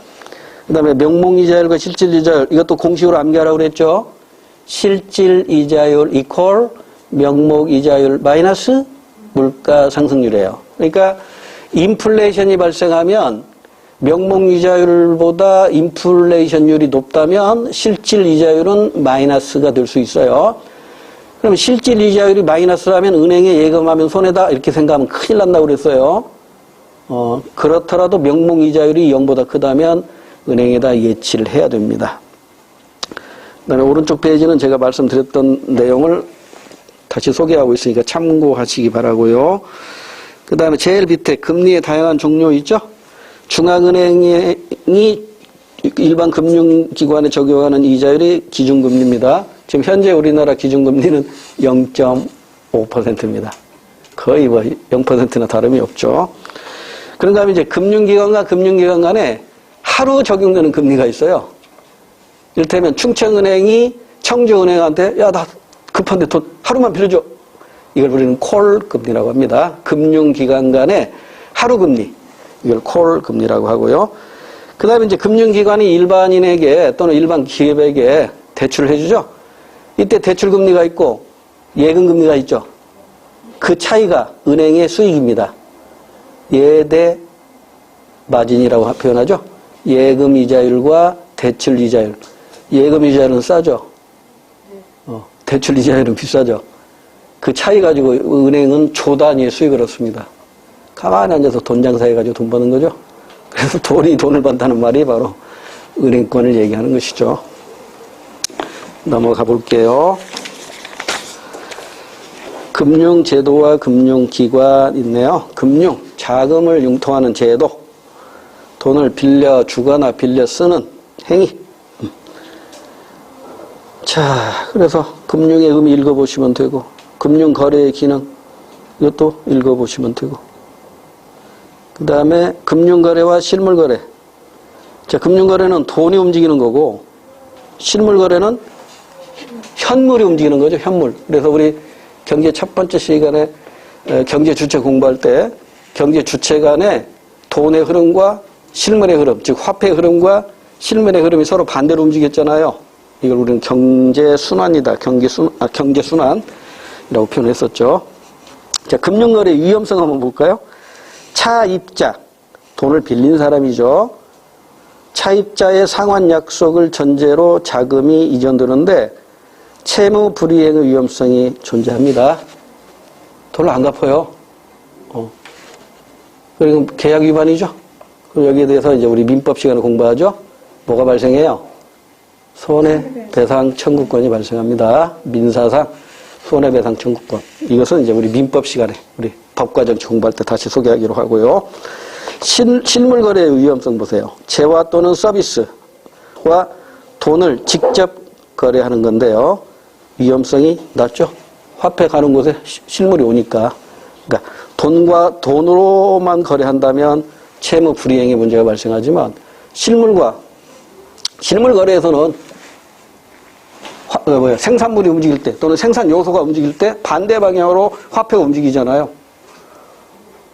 S1: 그 다음에 명목이자율과 실질이자율. 이것도 공식으로 암기하라고 그랬죠. 실질이자율 이퀄 명목이자율 마이너스 물가상승률이에요. 그러니까 인플레이션이 발생하면 명목이자율보다 인플레이션율이 높다면 실질이자율은 마이너스가 될 수 있어요. 그럼 실질이자율이 마이너스라면 은행에 예금하면 손해다 이렇게 생각하면 큰일 난다고 그랬어요. 그렇더라도 명목이자율이 0보다 크다면 은행에다 예치를 해야 됩니다. 그 다음에 오른쪽 페이지는 제가 말씀드렸던 내용을 다시 소개하고 있으니까 참고하시기 바라고요. 그 다음에 제일 밑에 금리의 다양한 종류 있죠? 중앙은행이 일반 금융기관에 적용하는 이자율이 기준금리입니다. 지금 현재 우리나라 기준금리는 0.5%입니다. 거의 0%나 다름이 없죠. 그런 다음에 이제 금융기관과 금융기관 간에 하루 적용되는 금리가 있어요. 이를테면 충청은행이 청주은행한테 야, 나 급한데 돈 하루만 빌려줘. 이걸 우리는 콜금리라고 합니다. 금융기관 간의 하루금리. 이걸 콜금리라고 하고요. 그 다음에 이제 금융기관이 일반인에게 또는 일반 기업에게 대출을 해주죠. 이때 대출금리가 있고 예금금리가 있죠. 그 차이가 은행의 수익입니다. 예대 마진이라고 표현하죠. 예금이자율과 대출이자율. 예금이자율은 싸죠. 대출 이자율은 비싸죠. 그 차이 가지고 은행은 조 단위의 수익을 얻습니다. 가만히 앉아서 돈 장사해가지고 돈 버는 거죠. 그래서 돈이 돈을 번다는 말이 바로 은행권을 얘기하는 것이죠. 넘어가 볼게요. 금융제도와 금융기관 있네요. 금융, 자금을 융통하는 제도, 돈을 빌려 주거나 빌려 쓰는 행위. 자, 그래서 금융의 의미 읽어보시면 되고, 금융거래의 기능, 이것도 읽어보시면 되고, 그 다음에 금융거래와 실물거래. 자, 금융거래는 돈이 움직이는 거고, 실물거래는 현물이 움직이는 거죠, 현물. 그래서 우리 경제 첫 번째 시간에 경제 주체 공부할 때 경제 주체 간의 돈의 흐름과 실물의 흐름, 즉 화폐의 흐름과 실물의 흐름이 서로 반대로 움직였잖아요. 이걸 우리는 경제순환이다. 경제순환이라고 표현했었죠. 자, 금융거래 위험성 한번 볼까요? 차입자, 돈을 빌린 사람이죠. 차입자의 상환 약속을 전제로 자금이 이전되는데 채무 불이행의 위험성이 존재합니다. 돈을 안 갚아요. 그리고 계약 위반이죠. 그럼 여기에 대해서 이제 우리 민법 시간에 공부하죠. 뭐가 발생해요? 손해배상 청구권이 발생합니다. 민사상 손해배상 청구권. 이것은 이제 우리 민법 시간에 우리 법과정치 공부할 때 다시 소개하기로 하고요. 실물거래의 위험성 보세요. 재화 또는 서비스와 돈을 직접 거래하는 건데요. 위험성이 낮죠. 화폐 가는 곳에 실물이 오니까. 그러니까 돈과 돈으로만 거래한다면 채무 불이행의 문제가 발생하지만 실물 거래에서는 생산물이 움직일 때 또는 생산 요소가 움직일 때 반대 방향으로 화폐가 움직이잖아요.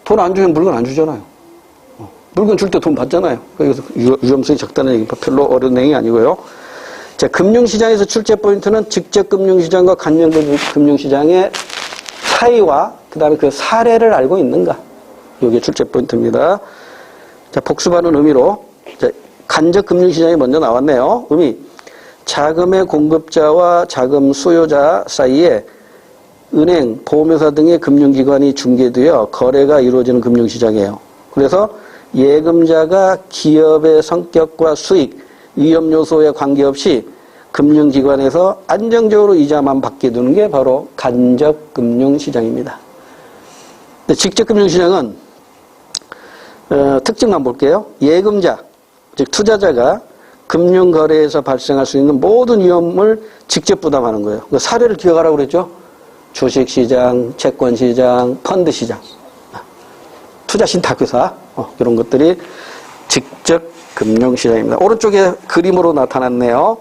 S1: 돈 안 주면 물건 안 주잖아요. 물건 줄 때 돈 받잖아요. 그래서 위험성이 적다는 얘기 별로 어려운 내용이 아니고요. 자, 금융시장에서 출제 포인트는 직접 금융시장과 간접 금융시장의 차이와 그 다음에 그 사례를 알고 있는가. 이게 출제 포인트입니다. 자, 복습하는 의미로 자, 간접 금융시장이 먼저 나왔네요. 의미. 자금의 공급자와 자금 수요자 사이에 은행, 보험회사 등의 금융기관이 중개되어 거래가 이루어지는 금융시장이에요. 그래서 예금자가 기업의 성격과 수익, 위험 요소에 관계없이 금융기관에서 안정적으로 이자만 받게 두는 게 바로 간접 금융시장입니다. 직접 금융시장은 특징만 볼게요. 예금자, 즉 투자자가 금융거래에서 발생할 수 있는 모든 위험을 직접 부담하는 거예요. 그 사례를 기억하라고 그랬죠. 주식시장, 채권시장, 펀드시장, 투자신탁회사 이런 것들이 직접 금융시장입니다. 오른쪽에 그림으로 나타났네요.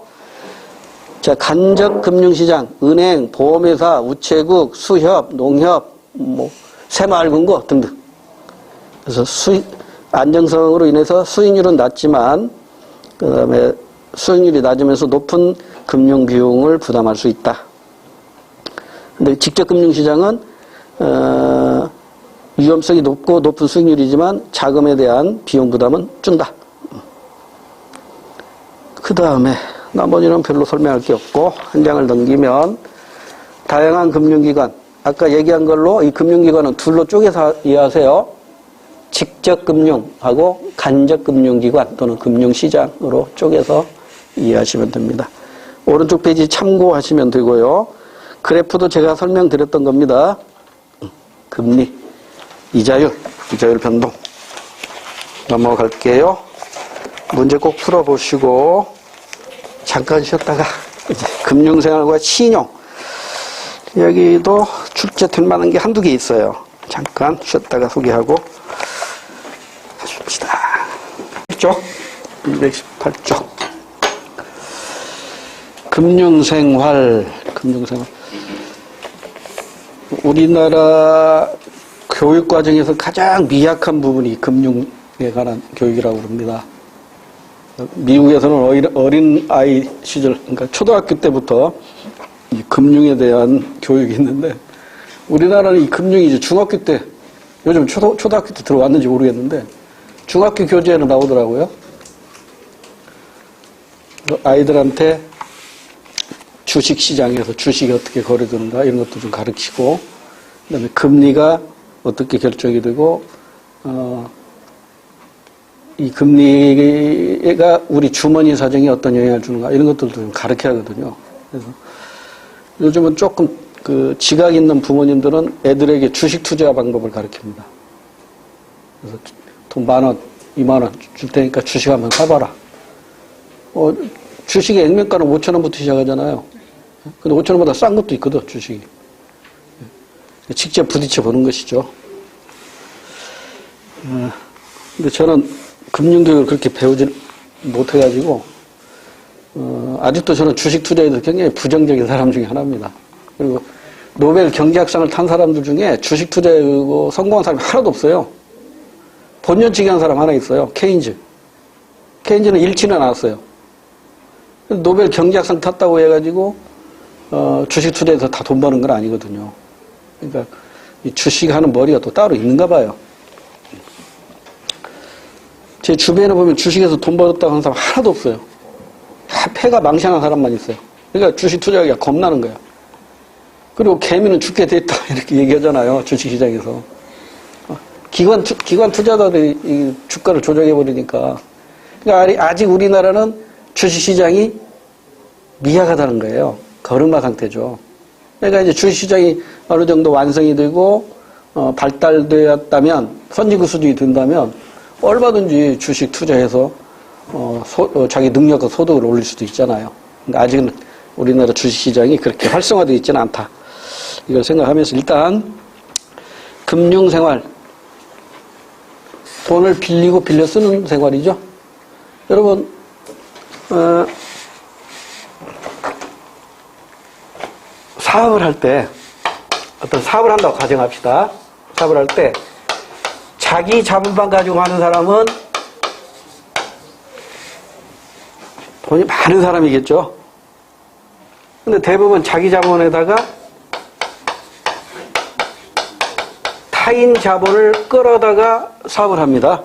S1: 자, 간접 금융시장, 은행, 보험회사, 우체국, 수협, 농협, 새마을금고 등등. 그래서 안정성으로 인해서 수익률은 낮지만 그 다음에 수익률이 낮으면서 높은 금융 비용을 부담할 수 있다. 근데 직접 금융시장은 위험성이 높고 높은 수익률이지만 자금에 대한 비용 부담은 준다. 그 다음에 나머지는 별로 설명할 게 없고 한 장을 넘기면 다양한 금융기관, 아까 얘기한 걸로 이 금융기관은 둘로 쪼개서 이해하세요. 직접 금융하고 간접 금융기관 또는 금융시장으로 쪼개서 이해하시면 됩니다. 오른쪽 페이지 참고하시면 되고요. 그래프도 제가 설명드렸던 겁니다. 금리, 이자율 변동. 넘어갈게요. 문제 꼭 풀어보시고 잠깐 쉬었다가 이제 금융생활과 신용. 여기도 출제될 만한 게 한두 개 있어요. 잠깐 쉬었다가 소개하고 하십시다. 218쪽. 금융생활. 우리나라 교육과정에서 가장 미약한 부분이 금융에 관한 교육이라고 합니다. 미국에서는 어린 아이 시절, 그러니까 초등학교 때부터 이 금융에 대한 교육이 있는데, 우리나라는 이 금융이 이제 중학교 때, 요즘 초등학교 때 들어왔는지 모르겠는데, 중학교 교재에는 나오더라고요. 아이들한테 주식시장에서 주식이 어떻게 거래되는가 이런 것도 좀 가르치고, 그다음에 금리가 어떻게 결정이 되고, 이 금리가 우리 주머니 사정에 어떤 영향을 주는가 이런 것들도 좀 가르쳐야 하거든요. 그래서 요즘은 조금 지각 있는 부모님들은 애들에게 주식 투자 방법을 가르칩니다. 그래서 돈 10,000원, 20,000원 줄 테니까 주식 한번 사봐라. 주식의 액면가는 5,000원부터 시작하잖아요. 근데 5,000원보다 싼 것도 있거든, 주식이. 직접 부딪혀 보는 것이죠. 근데 저는 금융교육을 그렇게 배우지 못해가지고, 아직도 저는 주식 투자에 대해서 굉장히 부정적인 사람 중에 하나입니다. 그리고 노벨 경제학상을 탄 사람들 중에 주식 투자에 성공한 사람이 하나도 없어요. 본전치기 한 사람 하나 있어요. 케인즈. 케인즈는 잃지는 않았어요. 노벨 경제학상 탔다고 해가지고, 주식 투자에서 다 돈 버는 건 아니거든요. 그러니까, 이 주식하는 머리가 또 따로 있는가 봐요. 제 주변에 보면 주식에서 돈 벌었다고 하는 사람 하나도 없어요. 폐가 망신한 사람만 있어요. 그러니까 주식 투자하기가 겁나는 거야. 그리고 개미는 죽게 됐다 이렇게 얘기하잖아요. 주식시장에서. 기관 투자자들이 이 주가를 조작해버리니까. 그러니까 아직 우리나라는 주식시장이 미약하다는 거예요. 거름화 상태죠. 그러니까 이제 주식시장이 어느 정도 완성이 되고 발달되었다면, 선진국 수준이 된다면 얼마든지 주식 투자해서 자기 능력과 소득을 올릴 수도 있잖아요. 근데 아직은 우리나라 주식시장이 그렇게 활성화되어 있지는 않다. 이걸 생각하면서 일단 금융생활, 돈을 빌리고 빌려 쓰는 생활이죠. 여러분 사업을 할 때, 어떤 사업을 한다고 가정합시다. 사업을 할 때 자기 자본만 가지고 하는 사람은 돈이 많은 사람이겠죠. 근데 대부분 자기 자본에다가 타인 자본을 끌어다가 사업을 합니다.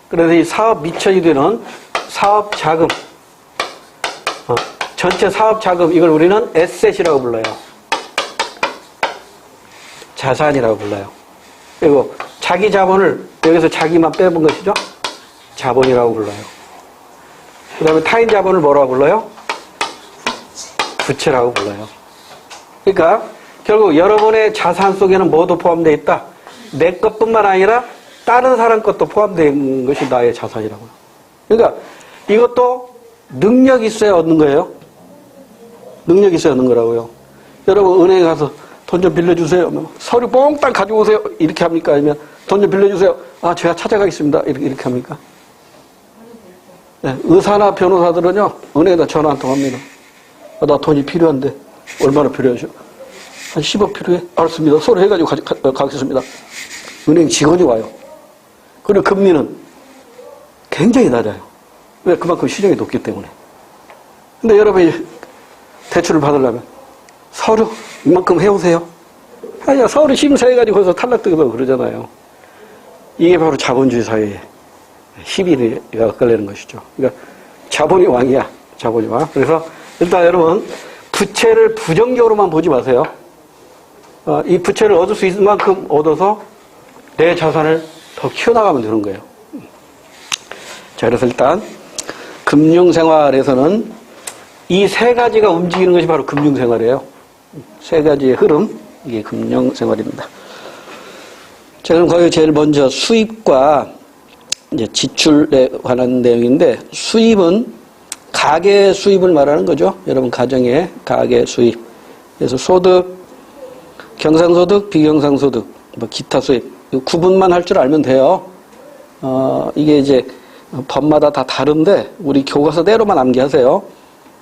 S1: 그래서 이 사업 미천이 되는 사업 자금, 전체 사업 자금, 이걸 우리는 에셋이라고 불러요. 자산이라고 불러요. 그리고 자기 자본을 여기서 자기만 빼본 것이죠. 자본이라고 불러요. 그 다음에 타인 자본을 뭐라고 불러요? 부채라고 불러요. 그러니까 결국 여러분의 자산 속에는 뭐도 포함되어 있다. 내 것뿐만 아니라 다른 사람 것도 포함된 것이 나의 자산이라고요. 그러니까 이것도 능력이 있어야 얻는 거예요. 능력이 있어야 얻는 거라고요. 여러분 은행에 가서 돈 좀 빌려주세요. 서류 뽕딱 가지고 오세요. 이렇게 합니까? 아니면 돈 좀 빌려주세요. 아, 제가 찾아가겠습니다. 이렇게 합니까? 네, 의사나 변호사들은요, 은행에다 전화 한 통 합니다. 나 돈이 필요한데, 얼마나 필요하죠? 한 10억 필요해? 알았습니다. 서로 해가지고 가겠습니다. 은행 직원이 와요. 그리고 금리는 굉장히 낮아요. 왜? 그만큼 시장이 높기 때문에. 근데 여러분이 대출을 받으려면 서류 이만큼 해오세요. 아니야, 서류 심사해가지고 거기서 탈락되고 그러잖아요. 이게 바로 자본주의 사회의 희비가 엇갈리는 것이죠. 그러니까 자본이 왕이야. 자본이 왕. 그래서 일단 여러분 부채를 부정적으로만 보지 마세요. 이 부채를 얻을 수 있을 만큼 얻어서 내 자산을 더 키워나가면 되는 거예요. 자, 그래서 일단 금융생활에서는 이 세 가지가 움직이는 것이 바로 금융생활이에요. 세 가지의 흐름, 이게 금융생활입니다. 자, 그럼 거기 제일 먼저 수입과 이제 지출에 관한 내용인데, 수입은 가계 수입을 말하는 거죠. 여러분 가정의 가계 수입. 그래서 소득, 경상소득, 비경상소득, 뭐 기타 수입. 구분만 할 줄 알면 돼요. 이게 이제 법마다 다 다른데 우리 교과서대로만 암기하세요.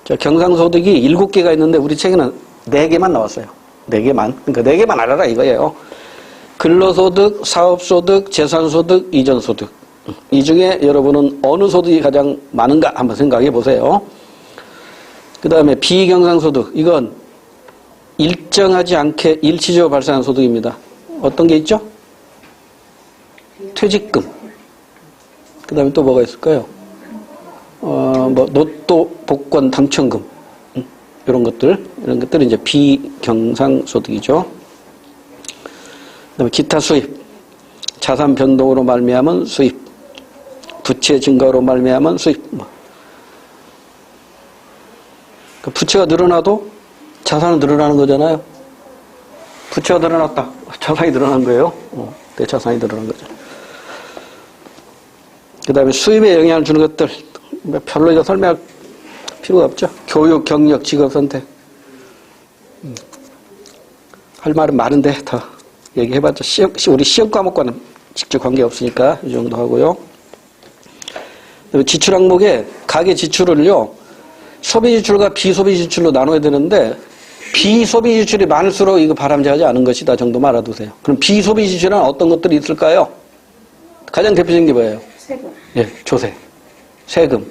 S1: 자, 경상소득이 7개가 있는데 우리 책에는 4개만 나왔어요. 4개만. 그러니까 4개만 알아라 이거예요. 근로소득, 사업소득, 재산소득, 이전소득. 이 중에 여러분은 어느 소득이 가장 많은가 한번 생각해 보세요. 그 다음에 비경상소득. 이건 일정하지 않게 일시적으로 발생한 소득입니다. 어떤 게 있죠? 퇴직금. 그 다음에 또 뭐가 있을까요? 뭐, 로또 복권 당첨금. 이런 것들은 이제 비경상소득이죠. 그다음에 기타 수입, 자산 변동으로 말미암은 수입, 부채 증가로 말미암은 수입. 부채가 늘어나도 자산은 늘어나는 거잖아요. 부채가 늘어났다. 자산이 늘어난 거예요. 내 자산이 늘어난 거죠. 그 다음에 수입에 영향을 주는 것들, 별로 이거 설명할 필요가 없죠. 교육, 경력, 직업 선택. 할 말은 많은데 더 얘기해봤자 우리 시험 과목과는 직접 관계 없으니까 이 정도 하고요. 지출 항목에 가계 지출을요, 소비 지출과 비소비 지출로 나눠야 되는데 비소비 지출이 많을수록 이거 바람직하지 않은 것이다 정도만 알아두세요. 그럼 비소비 지출은 어떤 것들이 있을까요? 가장 대표적인 게 뭐예요?
S2: 세금.
S1: 예, 조세, 세금,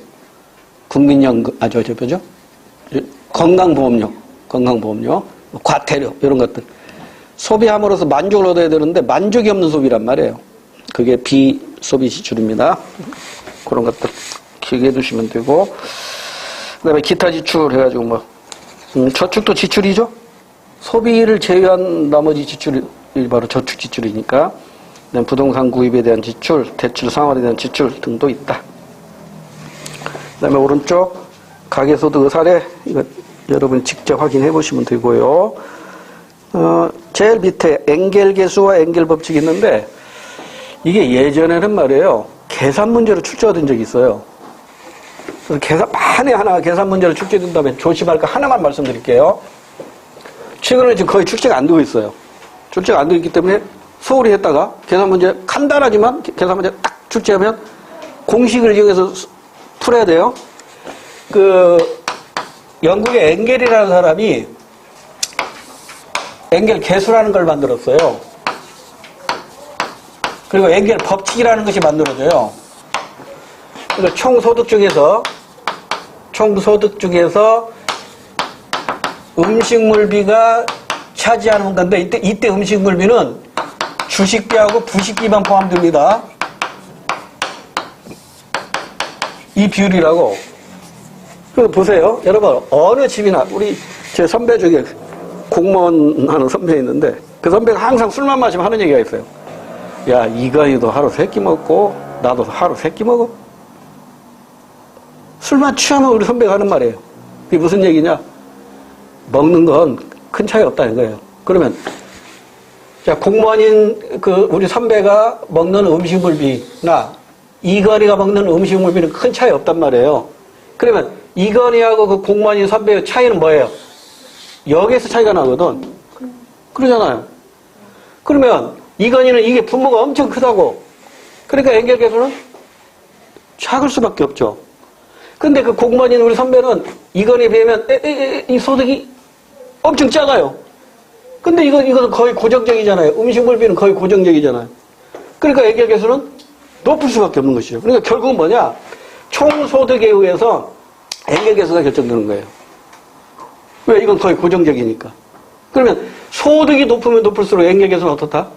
S1: 국민연금, 뭐죠? 건강보험료, 과태료 이런 것들. 소비함으로써 만족을 얻어야 되는데 만족이 없는 소비란 말이에요. 그게 비소비 지출입니다. 그런 것들 기억해 두시면 되고, 그 다음에 기타 지출 해가지고 저축도 지출이죠. 소비를 제외한 나머지 지출이 바로 저축 지출이니까. 그다음에 부동산 구입에 대한 지출, 대출 상환에 대한 지출 등도 있다. 그 다음에 오른쪽 가계소득 사례, 이거 여러분 직접 확인해 보시면 되고요. 제일 밑에 엔겔계수와 엔겔법칙이 있는데, 이게 예전에는 말이에요, 계산 문제로 출제가 된 적이 있어요. 그래서 만에 하나 계산 문제로 출제된다면 조심할 거 하나만 말씀드릴게요. 최근에 지금 거의 출제가 안 되고 있어요. 출제가 안 되고 있기 때문에 소홀히 했다가 계산 문제 간단하지만 계산 문제 딱 출제하면 공식을 이용해서 풀어야 돼요. 영국의 엔겔이라는 사람이 엔겔 계수라는 걸 만들었어요. 그리고 엔겔 법칙이라는 것이 만들어져요. 그러니까 총소득 중에서 음식물비가 차지하는 건데, 이때 음식물비는 주식비하고 부식비만 포함됩니다. 이 비율이라고. 그리고 보세요. 여러분, 어느 집이나, 제 선배 중에 공무원 하는 선배 있는데, 그 선배가 항상 술만 마시면 하는 얘기가 있어요. 야, 이거이도 하루 3끼 먹고, 나도 하루 3끼 먹어. 술만 취하면 우리 선배가 하는 말이에요. 그게 무슨 얘기냐? 먹는 건 큰 차이 없다는 거예요. 그러면, 자, 공무원인 우리 선배가 먹는 음식물비나 이건희가 먹는 음식물비는 큰 차이 없단 말이에요. 그러면 이건희하고 그 공무원인 선배의 차이는 뭐예요? 여기에서 차이가 나거든. 그러잖아요. 그러면 이건희는 이게 분모가 엄청 크다고. 그러니까 엔겔계수는 작을 수밖에 없죠. 근데 그 공무원인 우리 선배는 이건희에 비하면 이 소득이 엄청 작아요. 근데 이거는 거의 고정적이잖아요. 음식물비는 거의 고정적이잖아요. 그러니까 엔겔계수는 높을 수밖에 없는 것이죠. 그러니까 결국은 뭐냐? 총소득에 의해서 엔겔계수가 결정되는 거예요. 왜? 이건 거의 고정적이니까. 그러면 소득이 높으면 높을수록 엔겔계수는 어떻다?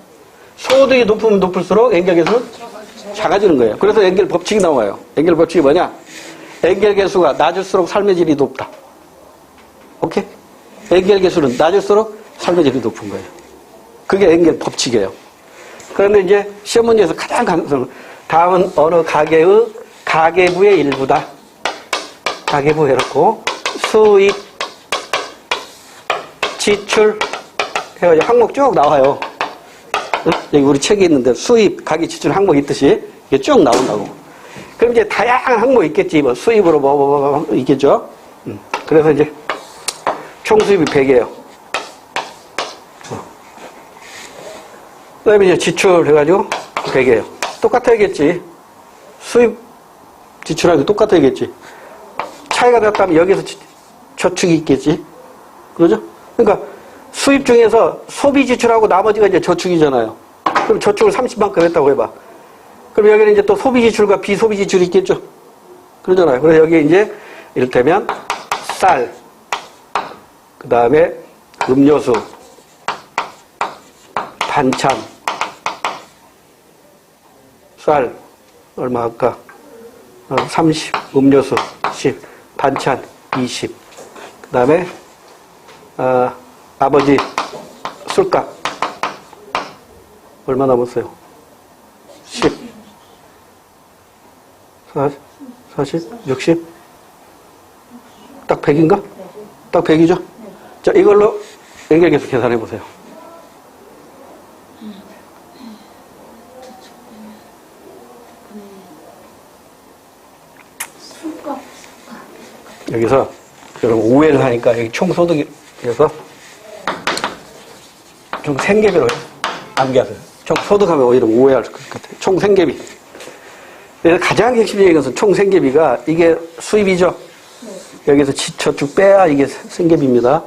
S1: 소득이 높으면 높을수록 엔겔계수는 작아지는 거예요. 그래서 엔겔 법칙이 나와요. 엔겔 법칙이 뭐냐? 엔겔계수가 낮을수록 삶의 질이 높다. 오케이? 엔겔계수는 낮을수록 삶의 질이 높은 거예요. 그게 엔겔 법칙이에요. 그런데 이제 시험 문제에서 가장 가능성, 다음은 어느 가계부의 일부다. 가계부 해놓고 수입, 지출 해가지고 항목 쭉 나와요. 여기 우리 책에 있는데 수입, 가계, 지출 항목 있듯이 이게 쭉 나온다고. 그럼 이제 다양한 항목이 있겠지. 뭐 수입으로 뭐 있겠죠. 그래서 이제 총 수입이 100이에요. 그 다음에 이제 지출 해가지고 100이에요. 똑같아야겠지. 수입, 지출하기 똑같아야겠지. 차이가 났다면 여기서 저축이 있겠지. 그러죠? 그러니까 수입 중에서 소비 지출하고 나머지가 이제 저축이잖아요. 그럼 저축을 30만큼 했다고 해봐. 그럼 여기는 이제 또 소비 지출과 비소비 지출이 있겠죠. 그러잖아요. 그래서 여기 이제 이를테면 쌀, 그 다음에 음료수, 반찬, 쌀 얼마 아까 30, 음료수 10, 반찬 20, 그 다음에 아버지 술값 얼마 남았어요? 10, 40, 60? 딱 100인가? 딱 100이죠? 자, 이걸로 연결계수 계산해 보세요. 여기서 여러분 오해를 하니까 여기 총소득에서 총 생계비로 암기하세요. 총소득하면 오히려 오해할 것 같아요. 총생계비. 그래서 가장 핵심적인 것은 총생계비가 이게 수입이죠. 여기서 저축 빼야 이게 생계비입니다.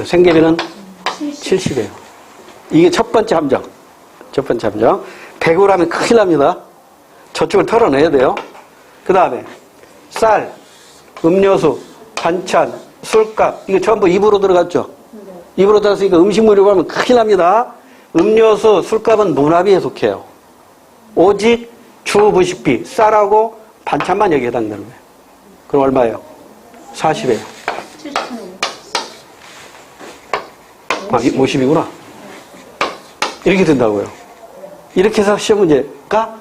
S1: 생계비는 70이에요. 이게 첫 번째 함정. 첫 번째 함정. 100으로 하면 큰일 납니다. 저축을 털어내야 돼요. 그 다음에 쌀, 음료수, 반찬, 술값 이거 전부 입으로 들어갔죠. 입으로 들어갔으니까 음식물이라고 하면 큰일 납니다. 음료수, 술값은 문화비에 속해요. 오직 주부식비, 쌀하고 반찬만 여기에 해당되는 거예요. 그럼 얼마예요? 40이에요. 50이구나. 이렇게 된다고요. 이렇게 해서 시험 문제가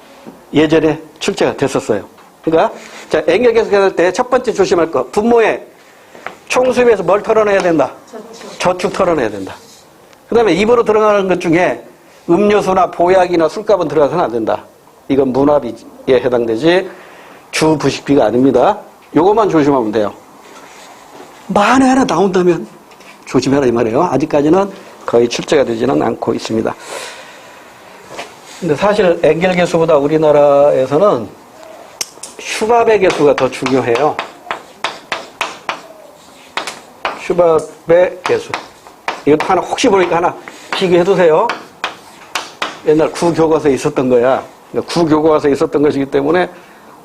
S1: 예전에 출제가 됐었어요. 그러니까 자, 연결계수 계산할 때 첫 번째 조심할 거. 분모에 총수입에서 뭘 털어내야 된다? 저축 털어내야 된다. 그 다음에 입으로 들어가는 것 중에 음료수나 보약이나 술값은 들어가서는 안 된다. 이건 문화비에 해당되지 주부식비가 아닙니다. 요것만 조심하면 돼요. 만에 하나 나온다면 조심해라 이 말이에요. 아직까지는 거의 출제가 되지는 않고 있습니다. 근데 사실 연결계수보다 우리나라에서는 휴가배 계수가 더 중요해요. 휴가배 계수. 이것도 하나 혹시 모르니까 하나 비교해 두세요. 옛날 구교과서에 있었던 거야. 그러니까 구교과서에 있었던 것이기 때문에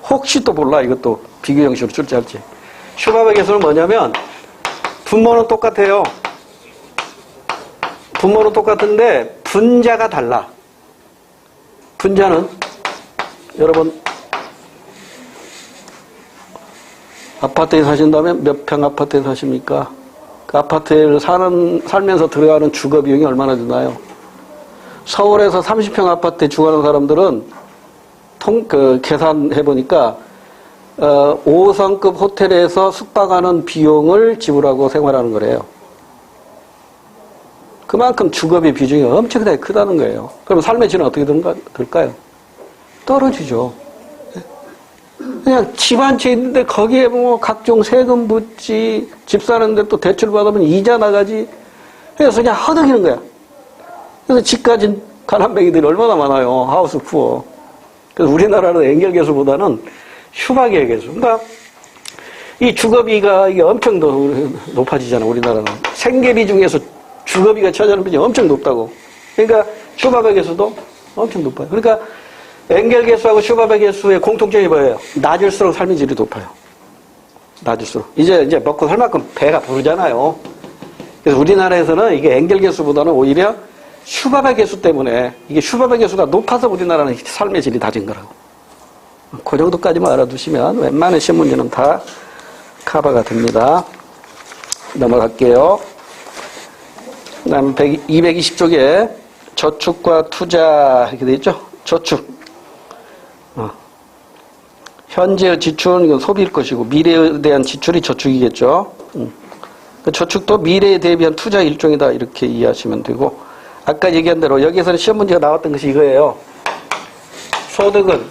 S1: 혹시 또 몰라 이것도 비교 형식으로 출제할지. 휴가배 계수는 뭐냐면 분모는 똑같아요. 분모는 똑같은데 분자가 달라. 분자는 여러분 아파트에 사신다면 몇 평 아파트에 사십니까? 그 아파트에 살면서 들어가는 주거 비용이 얼마나 드나요? 서울에서 30평 아파트에 주거하는 사람들은 계산해보니까 5성급 호텔에서 숙박하는 비용을 지불하고 생활하는 거래요. 그만큼 주거비 비중이 엄청나게 크다는 거예요. 그럼 삶의 질은 어떻게 될까요? 떨어지죠. 그냥 집 한 채 있는데 거기에 뭐 각종 세금 붙지, 집 사는데 또 대출 받으면 이자 나가지. 그래서 그냥 허덕이는 거야. 그래서 집 가진 가난뱅이들이 얼마나 많아요. 하우스 푸어. 그래서 우리나라는 연결계수보다는 휴가계 계수. 그러니까 이 주거비가 이게 엄청 더 높아지잖아. 우리나라는 생계비 중에서 주거비가 차지하는 비중이 엄청 높다고. 그러니까 휴가배 계수도 엄청 높아요. 그러니까 연결계수하고 휴가배 계수의 공통점이 뭐예요? 낮을수록 삶의 질이 높아요. 낮을수록. 이제 먹고 살 만큼 배가 부르잖아요. 그래서 우리나라에서는 이게 연결계수보다는 오히려 휴가배 계수 때문에 이게 휴가배 계수가 높아서 우리나라는 삶의 질이 낮은 거라고. 그 정도까지만 알아두시면 웬만한 시험 문제는 다 커버가 됩니다. 넘어갈게요. 그 다음에 220쪽에 저축과 투자 이렇게 돼 있죠? 저축. 현재의 지출은 이건 소비일 것이고 미래에 대한 지출이 저축이겠죠. 그 저축도 미래에 대비한 투자 일종이다 이렇게 이해하시면 되고 아까 얘기한 대로 여기에서는 시험 문제가 나왔던 것이 이거예요. 소득은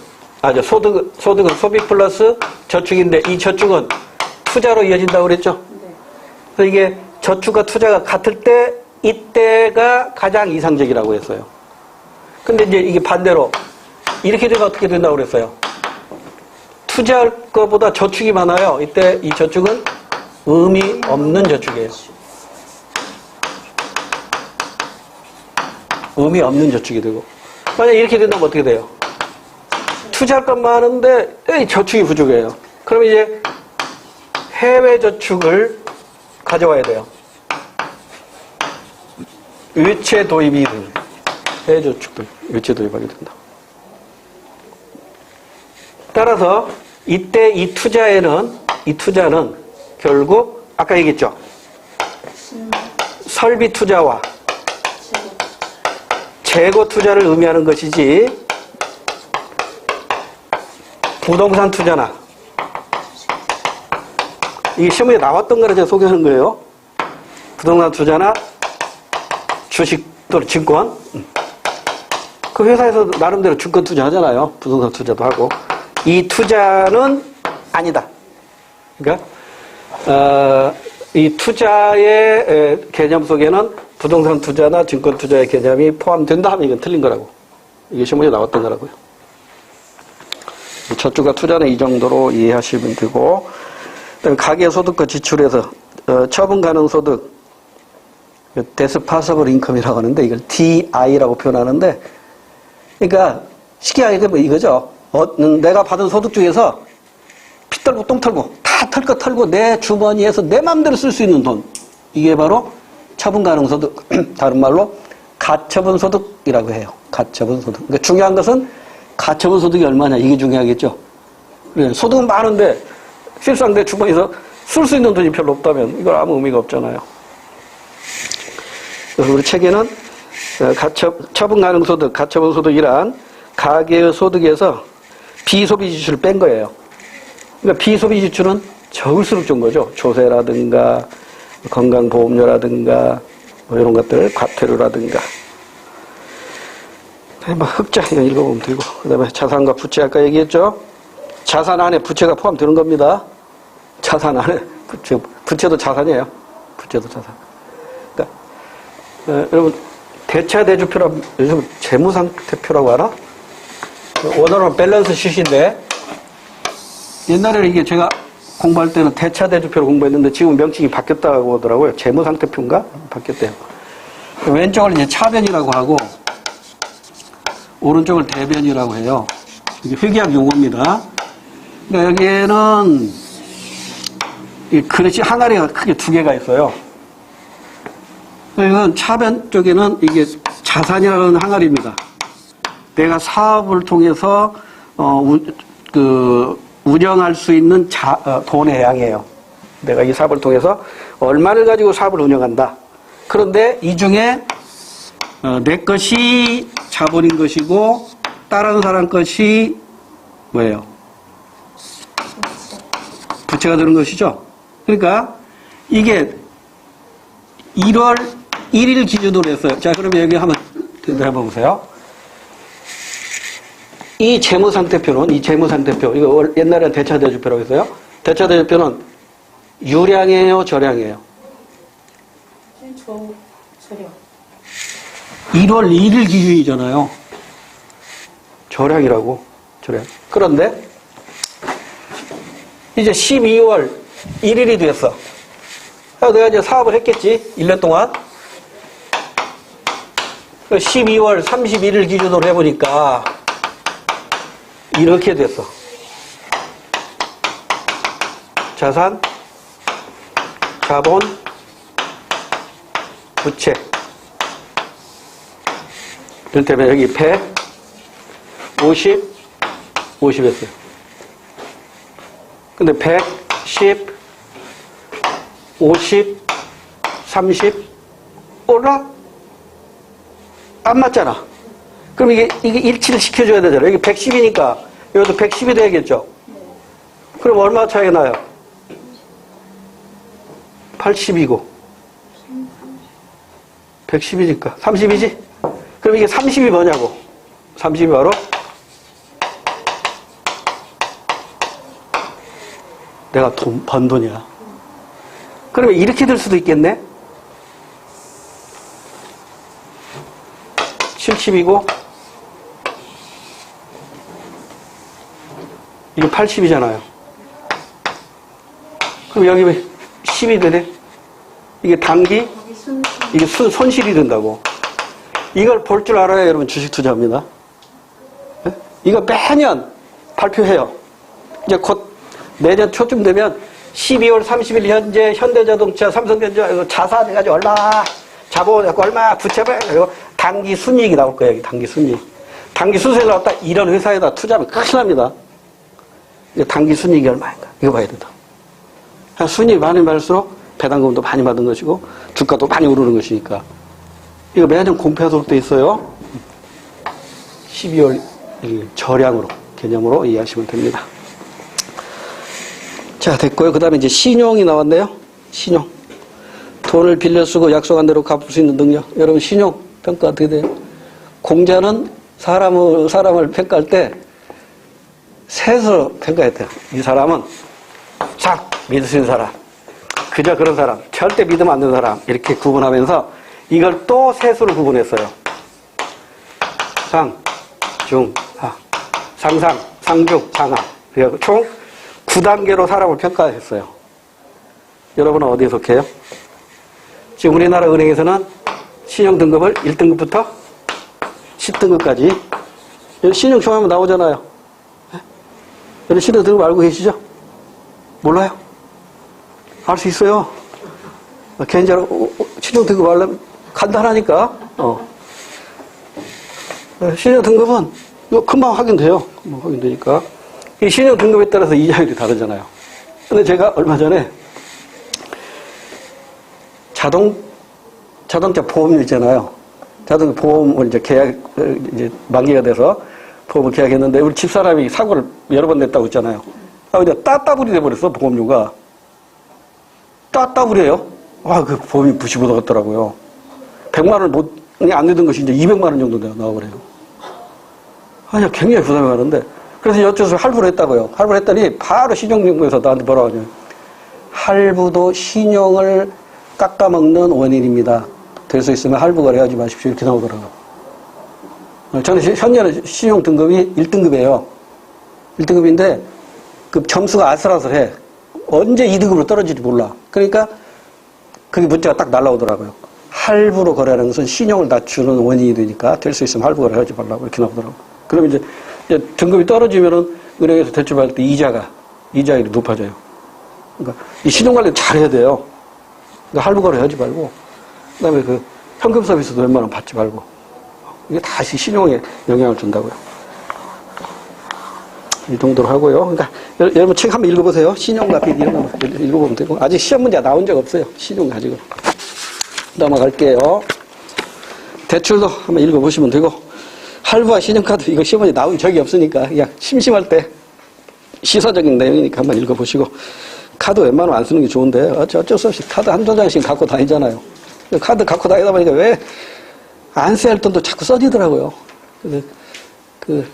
S1: 소비 플러스 저축인데 이 저축은 투자로 이어진다고 그랬죠. 그래서 이게 저축과 투자가 같을 때 이때가 가장 이상적이라고 했어요. 근데 이제 이게 반대로 이렇게 되면 어떻게 된다고 그랬어요? 투자할 것보다 저축이 많아요. 이때 이 저축은 의미 없는 저축이에요. 의미 없는 저축이 되고. 만약 이렇게 된다면 어떻게 돼요? 투자할 것 많은데 저축이 부족해요. 그럼 이제 해외 저축을 가져와야 돼요. 외채 도입이 됩니다. 해외 저축도 외채 도입하게 된다. 따라서 이때 이 투자는 결국 아까 얘기했죠. 설비 투자와 재고 투자를 의미하는 것이지 부동산 투자나 이게 시험에 나왔던 거를 제가 소개하는 거예요. 부동산 투자나 주식 또는 증권. 그 회사에서 나름대로 증권 투자하잖아요. 부동산 투자도 하고. 이 투자는 아니다. 그러니까 이 투자의 개념 속에는 부동산 투자나 증권 투자의 개념이 포함된다 하면 이건 틀린 거라고. 이게 시험에 나왔던 거라고요. 저축과 투자는 이 정도로 이해하시면 되고, 그다음에 가계소득과 지출에서 처분 가능 소득, 디스파서블 인컴이라고 하는데 이걸 DI라고 표현하는데, 그러니까 쉽게 얘기하면 이거죠. 내가 받은 소득 중에서 피 털고 똥 털고 다 털 거 털고 내 주머니에서 내 마음대로 쓸 수 있는 돈, 이게 바로 처분 가능 소득, 다른 말로 가처분 소득이라고 해요. 가처분 소득. 그러니까 중요한 것은 가처분 소득이 얼마냐, 이게 중요하겠죠. 그래, 소득은 많은데 실상 내 주머니에서 쓸 수 있는 돈이 별로 없다면 이건 아무 의미가 없잖아요. 그래서 우리 책에는 처분 가능 소득, 가처분 소득이란 가계의 소득에서 비소비 지출을 뺀 거예요. 그러니까 비소비 지출은 적을수록 좋은 거죠. 조세라든가 건강보험료라든가 뭐 이런 것들, 과태료라든가. 뭐 흑자 이거 읽어보면 되고, 그다음에 자산과 부채 아까 얘기했죠. 자산 안에 부채가 포함되는 겁니다. 자산 안에 부채도 자산이에요. 부채도 자산. 그러니까 여러분 대차대주표라고 요즘 재무상태표라고 하나? 원어로는 밸런스 시트인데 옛날에는 이게 제가 공부할 때는 대차대주표로 공부했는데 지금 명칭이 바뀌었다고 하더라고요. 재무상태표인가? 바뀌었대요. 왼쪽을 이제 차변이라고 하고 오른쪽을 대변이라고 해요. 이게 회계학 용어입니다. 그러니까 여기에는 이 그릇이 항아리가 크게 두 개가 있어요. 이건 차변 쪽에는 이게 자산이라는 항아리입니다. 내가 사업을 통해서 운영할 수 있는 돈의 양이에요. 내가 이 사업을 통해서 얼마를 가지고 사업을 운영한다. 그런데 이 중에 내 것이 자본인 것이고 다른 사람 것이 뭐예요? 부채가 되는 것이죠. 그러니까 이게 1월 1일 기준으로 했어요. 자, 그러면 여기 한번 해보세요. 이 재무상태표는, 이거 옛날에 대차대주표라고 했어요. 대차대주표는 유량이에요, 저량이에요? 저량. 1월 1일 기준이잖아요. 저량이라고, 저량. 그런데 이제 12월 1일이 됐어. 내가 이제 사업을 했겠지, 1년 동안. 12월 31일 기준으로 해보니까 이렇게 됐어. 자산, 자본, 부채. 이를테면 여기 100, 50, 50 했어요. 근데 100, 10, 50, 30 올라? 안 맞잖아. 그럼 이게 일치를 시켜줘야 되잖아. 여기 110이니까 여기도 110이 돼야겠죠. 그럼 얼마 차이가 나요? 80이고 110이니까 30이지? 그럼 이게 30이 뭐냐고. 30이 바로 내가 번 돈이야. 그러면 이렇게 될 수도 있겠네. 70이고 이게 80이잖아요. 그럼 여기 왜 10이 되네? 이게 단기, 이게 손실이 된다고. 이걸 볼 줄 알아야 여러분 주식 투자합니다. 네? 이거 매년 발표해요. 이제 곧 내년 초쯤 되면 12월 30일 현재 현대자동차, 삼성전자 자산 해가지고 얼마, 자본 얼마, 부채가 단기 순이익이 나올 거예요. 여기 단기 순이익. 단기 순이익이 나왔다. 이런 회사에다 투자하면 큰일 납니다. 단기 순이익이 얼마인가? 이거 봐야 된다. 순이익이 많으면 많을수록 배당금도 많이 받은 것이고 주가도 많이 오르는 것이니까 이거 매년 공표하도록 돼 있어요. 12월 1일 절약으로 개념으로 이해하시면 됩니다. 자, 됐고요. 그 다음에 이제 신용이 나왔네요. 신용. 돈을 빌려 쓰고 약속한 대로 갚을 수 있는 능력. 여러분, 신용 평가 어떻게 돼요? 공자는 사람을 평가할 때 셋으로 평가해야 돼요. 이 사람은 싹 믿을 수 있는 사람, 그저 그런 사람, 절대 믿으면 안 되는 사람, 이렇게 구분하면서 이걸 또 셋으로 구분했어요. 상, 중, 하. 상상, 상중, 상하. 그래서 총 9단계로 사람을 평가했어요. 여러분은 어디에 속해요? 지금 우리나라 은행에서는 신용 등급을 1등급부터 10등급까지 신용 종합하면 나오잖아요. 여러분 신용 등급 알고 계시죠? 몰라요? 알 수 있어요. 개인적으로 신용 등급 알려면 간단하니까. 신용 등급은 이거 금방 확인돼요. 금방 확인되니까. 이 신용 등급에 따라서 이자율이 다르잖아요. 근데 제가 얼마 전에 자동차 보험료 있잖아요. 자동차 보험을 이제 이제 만기가 돼서 보험을 계약했는데 우리 집사람이 사고를 여러 번 냈다고 했잖아요. 근데 따따블이 돼버렸어, 보험료가. 따따블이에요. 그 보험이 부시고 나갔더라고요. 100만 원이 안 내던 것이 이제 200만 원 정도 나와버려요. 아니, 굉장히 부담이 가는데. 그래서 어쩌서 할부를 했다고요. 할부를 했더니 바로 신용정보에서 나한테 뭐라고 하냐면 할부도 신용을 깎아먹는 원인입니다. 될 수 있으면 할부 거래하지 마십시오. 이렇게 나오더라고요. 저는 현재는 신용 등급이 1등급이에요. 1등급인데 그 점수가 아슬아슬해. 언제 2등급으로 떨어질지 몰라. 그러니까 그게 문자가 딱 날라오더라고요. 할부로 거래하는 것은 신용을 낮추는 원인이 되니까 될 수 있으면 할부 거래하지 말라고 이렇게 나오더라고요. 그럼 이제 등급이 떨어지면은 은행에서 대출받을 때 이자율이 높아져요. 그러니까 이 신용 관리 잘해야 돼요. 그러니까 할부 거래하지 말고, 그 다음에 그 현금 서비스도 웬만하면 받지 말고. 이게 다시 신용에 영향을 준다고요. 이 정도로 하고요. 그러니까 여러분 책 한번 읽어보세요. 신용과 빚 이런 거 읽어보면 되고. 아직 시험 문제 나온 적 없어요. 신용 가지고. 넘어갈게요. 대출도 한번 읽어보시면 되고. 할부와 신용카드 이거 시험 문제 나온 적이 없으니까 그냥 심심할 때 시사적인 내용이니까 한번 읽어보시고. 카드 웬만하면 안 쓰는 게 좋은데 어쩔 수 없이 카드 한두 장씩 갖고 다니잖아요. 카드 갖고 다니다 보니까 왜 안 써야 할 돈도 자꾸 써지더라고요. 그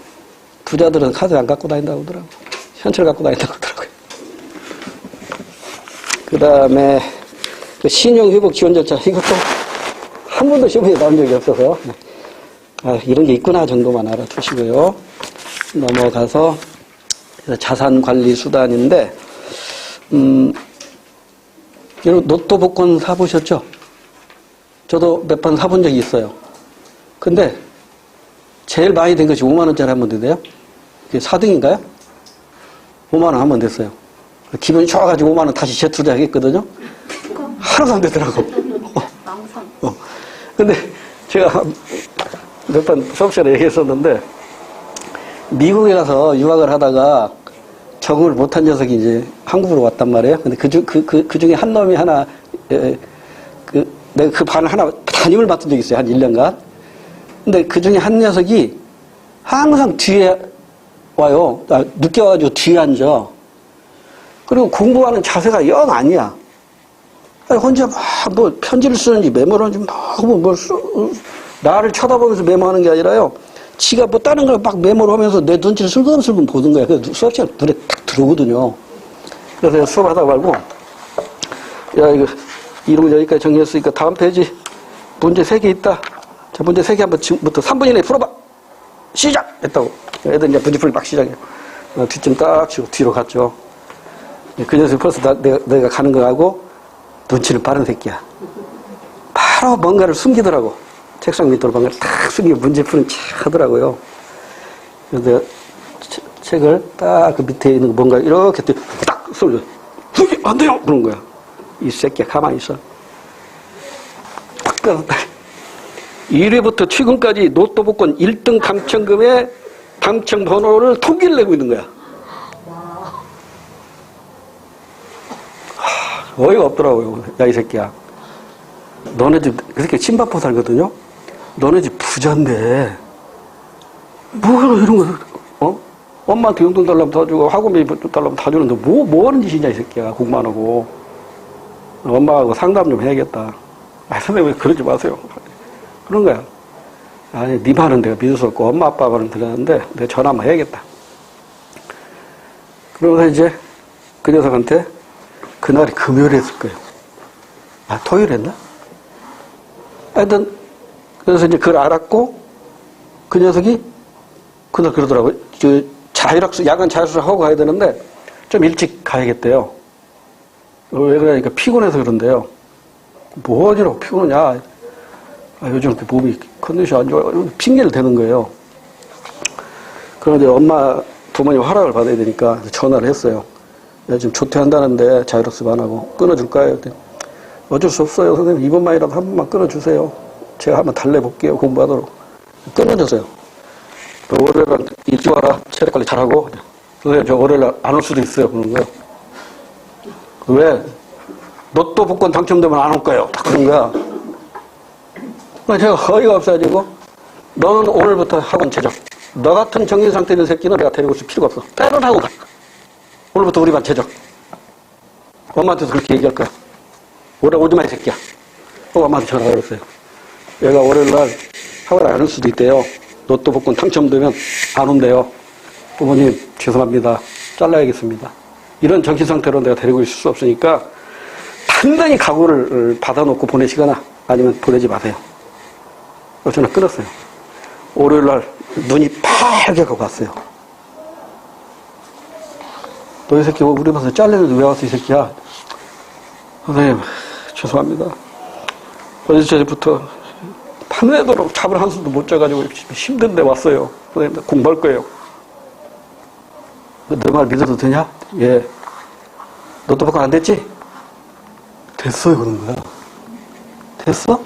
S1: 부자들은 카드 안 갖고 다닌다고 하더라고요. 현찰 갖고 다닌다고 하더라고요. 그 다음에 신용회복 지원 절차 이것도 한 번도 시험에 나온 적이 없어서 이런 게 있구나 정도만 알아두시고요. 넘어가서 자산관리 수단인데 여러분 로또 복권 사보셨죠? 저도 몇 번 사본 적이 있어요. 근데 제일 많이 된 것이 5만 원짜리 한 번 된대요. 그게 4등인가요? 5만 원 한 번 됐어요. 기분이 좋아가지고 5만 원 다시 재투자하겠거든요. 하나도 안 되더라고. 근데 제가 몇 번 수업 시간에 얘기했었는데 미국에 가서 유학을 하다가 적응을 못한 녀석이 이제 한국으로 왔단 말이에요. 근데 그 중에 한 놈이 하나, 내가 그 반을 하나 담임을 맡은 적이 있어요. 한 1년간. 근데 그 중에 한 녀석이 항상 뒤에 와요. 늦게 와가지고 뒤에 앉아. 그리고 공부하는 자세가 영 아니야. 혼자 막 뭐 편지를 쓰는지 메모를 하는지 나를 쳐다보면서 메모하는 게 아니라요. 지가 뭐 다른 걸 막 메모를 하면서 내 눈치를 슬금슬금 보는 거야. 그래서 수업 시간 눈에 딱 들어오거든요. 그래서 수업하다가 말고, 야, 이런 거 여기까지 정리했으니까 다음 페이지 문제 3개 있다. 자, 문제 3개 한번 지금부터 3분 이내에 풀어봐. 시작! 했다고. 애들 이제 문제풀이 막 시작해요. 뒷점 딱 치고 뒤로 갔죠. 그 녀석이 벌써 내가 가는 거 하고 눈치는 빠른 새끼야. 바로 뭔가를 숨기더라고. 책상 밑으로 뭔가를 탁 숨기고 문제 푸는 척 하더라고요. 그래서 책을 딱 그 밑에 있는 뭔가 이렇게 딱 쏠려. 숨기 안 돼요! 그런 거야. 이 새끼야 가만히 있어. 딱 가서 1회부터 최근까지 로또 복권 1등 당첨금의 당첨 번호를 통계를 내고 있는 거야. 어이가 없더라고요. 야, 이 새끼야. 너네 집, 그렇게 침밥포 살거든요? 너네 집 부자인데, 뭐, 이런 거, 어? 엄마한테 용돈 달라면 다 주고, 학원비 달라면 다 주는데, 뭐 하는 짓이냐, 이 새끼야. 공부만 하고. 엄마하고 상담 좀 해야겠다. 아, 선생님, 왜 그러지 마세요. 그런 거야. 아니, 네 말은 내가 믿을 수 없고, 엄마, 아빠 말은 들었는데, 내가 전화 한번 해야겠다. 그러면서 이제, 그 녀석한테, 그날이 금요일이었을 거예요. 아, 토요일 했나? 하여튼, 그래서 이제 그걸 알았고, 그 녀석이, 그날 그러더라고요. 야간 자율수를 하고 가야 되는데, 좀 일찍 가야겠대요. 왜 그러니까 피곤해서 그런데요. 뭐 하지라고 피곤하냐. 아, 요즘 이렇게 몸이 컨디션 안 좋아. 핑계를 대는 거예요. 그런데 엄마, 부모님 허락을 받아야 되니까 전화를 했어요. 내가 지금 조퇴한다는데 자율학습 안 하고 끊어줄까요? 어쩔 수 없어요. 선생님, 이번만이라도 한 번만 끊어주세요. 제가 한번 달래볼게요. 공부하도록. 끊어줬어요. 월요일날 일찍 와라. 체력 관리 잘하고. 선생님, 저 월요일날 안 올 수도 있어요. 그러는 거예요. 왜? 로또 복권 당첨되면 안 올 거예요. 딱 그런 거야. 제가 어이가 없어가지고, 너는 오늘부터 학원 제적. 너 같은 정신 상태 있는 새끼는 내가 데리고 있을 필요가 없어. 때는 하고 가. 오늘부터 우리 반 제적. 엄마한테도 그렇게 얘기할 거야. 올해 오지 마, 이 새끼야. 엄마한테 전화가 왔어요. 얘가 월요일날 학원 안 올 수도 있대요. 로또 복권 당첨되면 안 온대요. 부모님, 죄송합니다. 잘라야겠습니다. 이런 정신 상태로 내가 데리고 있을 수 없으니까 단단히 각오를 받아놓고 보내시거나 아니면 보내지 마세요. 전화 끊었어요. 월요일날 눈이 빨개 가고 왔어요. 너 이 새끼 우리 반에서 잘리는데 왜 왔어 이 새끼야. 선생님 죄송합니다. 어제부터 밤새도록 잠을 한숨도 못 자가지고 힘든데 왔어요. 선생님 공부할 거예요. 너 말 믿어도 되냐? 예. 너도 복권 안 됐지? 됐어요 그런 거야. 됐어?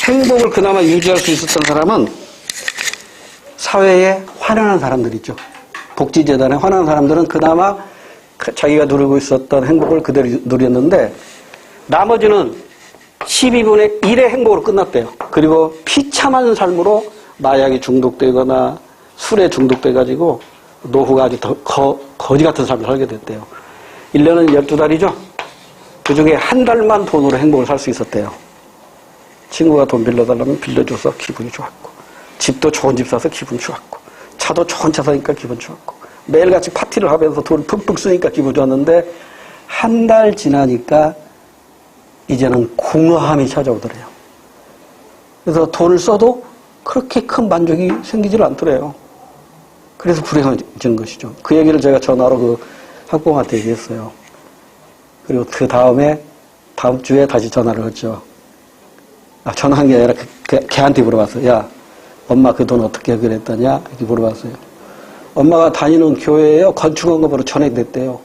S1: 행복을 그나마 유지할 수 있었던 사람은 사회에 환원한 사람들 있죠. 복지재단에 환원한 사람들은 그나마 자기가 누리고 있었던 행복을 그대로 누렸는데 나머지는 12분의 1의 행복으로 끝났대요. 그리고 비참한 삶으로 마약에 중독되거나 술에 중독돼가지고 노후가 아주 더 거지 같은 삶을 살게 됐대요. 1년은 12달이죠. 그중에 한 달만 돈으로 행복을 살 수 있었대요. 친구가 돈 빌려달라면 빌려줘서 기분이 좋았고, 집도 좋은 집 사서 기분 좋았고, 차도 좋은 차 사니까 기분 좋았고, 매일같이 파티를 하면서 돈을 푹푹 쓰니까 기분 좋았는데 한 달 지나니까 이제는 공허함이 찾아오더래요. 그래서 돈을 써도 그렇게 큰 만족이 생기질 않더래요. 그래서 불행해지는 것이죠. 그 얘기를 제가 전화로 그 학부모한테 얘기했어요. 그리고 그 다음에 다음 주에 다시 전화를 했죠. 전화한 게 아니라 걔한테 물어봤어요. 야, 엄마 그 돈 어떻게 해결했더냐? 이렇게 물어봤어요. 엄마가 다니는 교회에요. 건축원금으로 전액냈대요.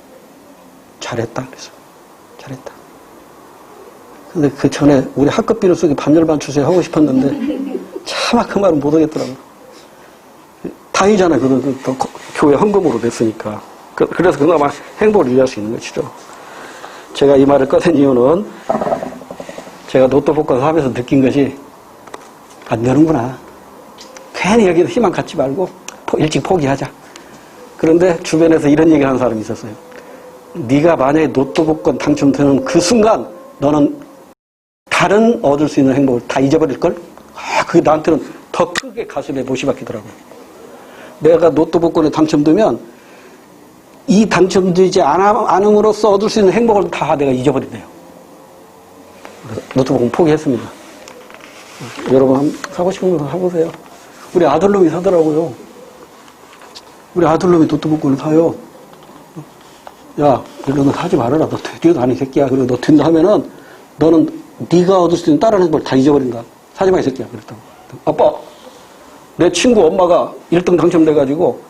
S1: 잘했다. 그래서 잘했다. 근데 그 전에 우리 학급비를 쓰기 반절반 주세요 하고 싶었는데 차마 그 말은 못 하겠더라고요. 다행이잖아요. 그 교회 헌금으로 냈으니까. 그래서 그나마 행복을 유지할 수 있는 것이죠. 제가 이 말을 꺼낸 이유는 제가 로또 복권 하면서 느낀 것이 안 되는구나. 괜히 여기서 희망 갖지 말고 일찍 포기하자. 그런데 주변에서 이런 얘기를 하는 사람이 있었어요. 네가 만약에 로또 복권 당첨되는 그 순간 너는 다른 얻을 수 있는 행복을 다 잊어버릴걸? 그게 나한테는 더 크게 가슴에 못이 박히더라고요. 내가 로또 복권에 당첨되면 이 당첨되지 않음으로써 얻을 수 있는 행복을 다 내가 잊어버린대요. 로또 복권 포기했습니다. 여러분 사고 싶은 거 사보세요. 우리 아들놈이 사더라고요. 우리 아들놈이 로또 복권을 사요. 야, 너는 사지 말아라. 너 되지도 않은 새끼야. 그리고 너 된다 하면은 너는 네가 얻을 수 있는 다른 행복을 다 잊어버린다. 사지 마, 이 새끼야. 그랬다고. 아빠, 내 친구 엄마가 1등 당첨돼가지고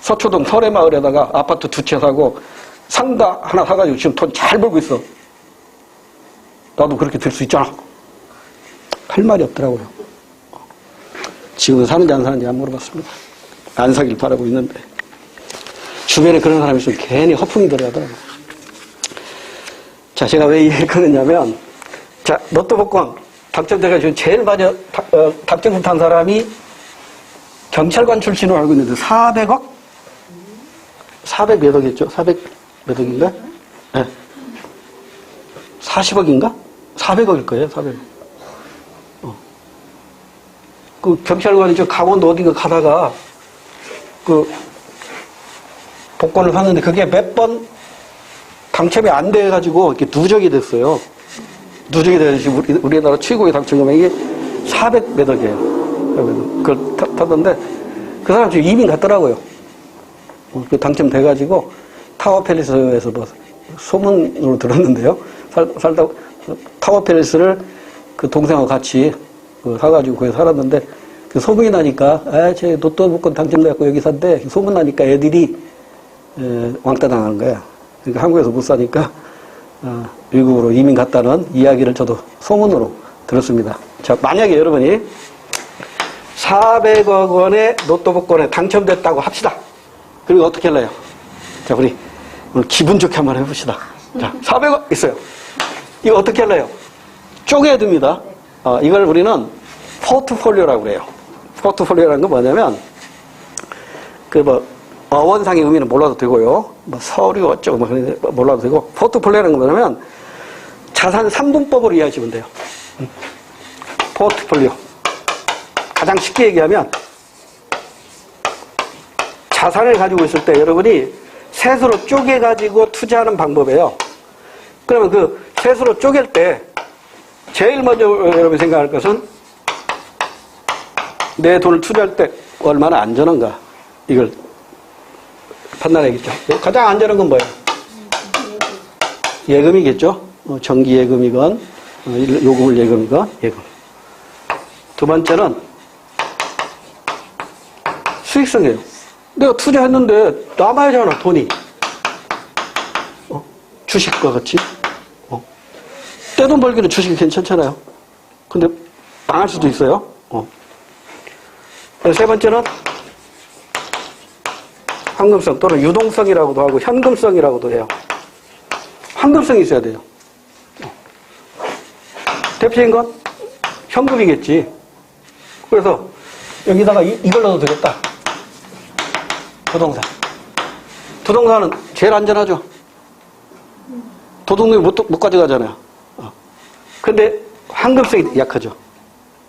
S1: 서초동 설해마을에다가 아파트 2채 사고 상가 하나 사가지고 지금 돈 잘 벌고 있어. 나도 그렇게 될 수 있잖아. 할 말이 없더라고요. 지금 사는지 안 사는지 안 물어봤습니다. 안 사길 바라고 있는데. 주변에 그런 사람이 있으면 괜히 허풍이 들어가더라고요. 자, 제가 왜 이 얘기를 꺼냈냐면, 자, 로또 복권 당첨돼가지고 제일 많이 당첨한 사람이 경찰관 출신으로 알고 있는데 400억? 400 몇 억이었죠? 400 몇 억인가? 네. 40억인가? 400억일 거예요, 400억. 그 경찰관이 저 강원도 어딘가 가다가 그 복권을 샀는데 그게 몇 번 당첨이 안 돼가지고 이렇게 누적이 됐어요. 누적이 돼가지고 우리나라 최고의 당첨 금액이 400 몇 억이에요. 그걸 탔는데 그 사람 지금 이민 갔더라고요. 그 당첨돼가지고 타워팰리스에서 뭐 소문으로 들었는데요. 살다 타워팰리스를 그 동생하고 같이 사가지고 거기 살았는데 그 소문이 나니까 제 로또 복권 당첨돼갖고 여기 산대. 소문 나니까 애들이 왕따 당하는 거야. 그러니까 한국에서 못 사니까 미국으로 이민 갔다는 이야기를 저도 소문으로 들었습니다. 자, 만약에 여러분이 400억 원의 로또 복권에 당첨됐다고 합시다. 그리고 어떻게 할래요? 자, 우리 오늘 기분 좋게 한번 해봅시다. 자, 400억 있어요. 이거 어떻게 할래요? 쪼개야 됩니다. 이걸 우리는 포트폴리오라고 그래요. 포트폴리오라는 건 뭐냐면, 어원상의 의미는 몰라도 되고요. 서류 어쩌고 몰라도 되고, 포트폴리오라는 건 뭐냐면, 자산 3분법으로 이해하시면 돼요. 포트폴리오. 가장 쉽게 얘기하면, 자산을 가지고 있을 때 여러분이 셋으로 쪼개가지고 투자하는 방법이에요. 그러면 그 셋으로 쪼갤 때, 제일 먼저 여러분이 생각할 것은 내 돈을 투자할 때 얼마나 안전한가 이걸 판단해야겠죠. 가장 안전한 건 뭐예요? 예금이겠죠. 정기 예금이건 요금을 예금이건 예금. 두 번째는 수익성이에요. 내가 투자했는데 남아야잖아 돈이. 주식과 같이. 떼돈 벌기는 주식이 괜찮잖아요. 근데 망할 수도 있어요. 세 번째는 황금성 또는 유동성이라고도 하고 현금성이라고도 해요. 황금성이 있어야 돼요. 대표적인 건 현금이겠지. 그래서 여기다가 이걸 넣어도 되겠다. 부동산. 부동산은 제일 안전하죠. 도둑놈이 못 가져가잖아요. 근데 황금성이 약하죠.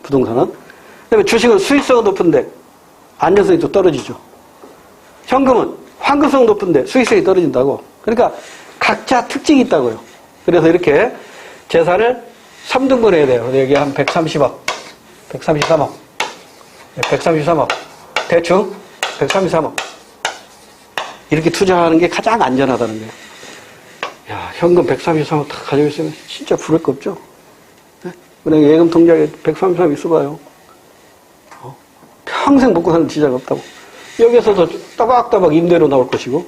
S1: 부동산은. 그 다음에 주식은 수익성은 높은데 안전성이 또 떨어지죠. 현금은 황금성 높은데 수익성이 떨어진다고. 그러니까 각자 특징이 있다고요. 그래서 이렇게 재산을 3등분 해야 돼요. 여기 한 130억, 133억, 133억, 대충 133억. 이렇게 투자하는 게 가장 안전하다는 거예요. 야, 현금 133억 다 가지고 있으면 진짜 부를 거 없죠? 네? 은행 예금 통장에 133억 있어봐요. 평생 먹고 사는 지자가 없다고. 여기서도 따박따박 임대료 나올 것이고,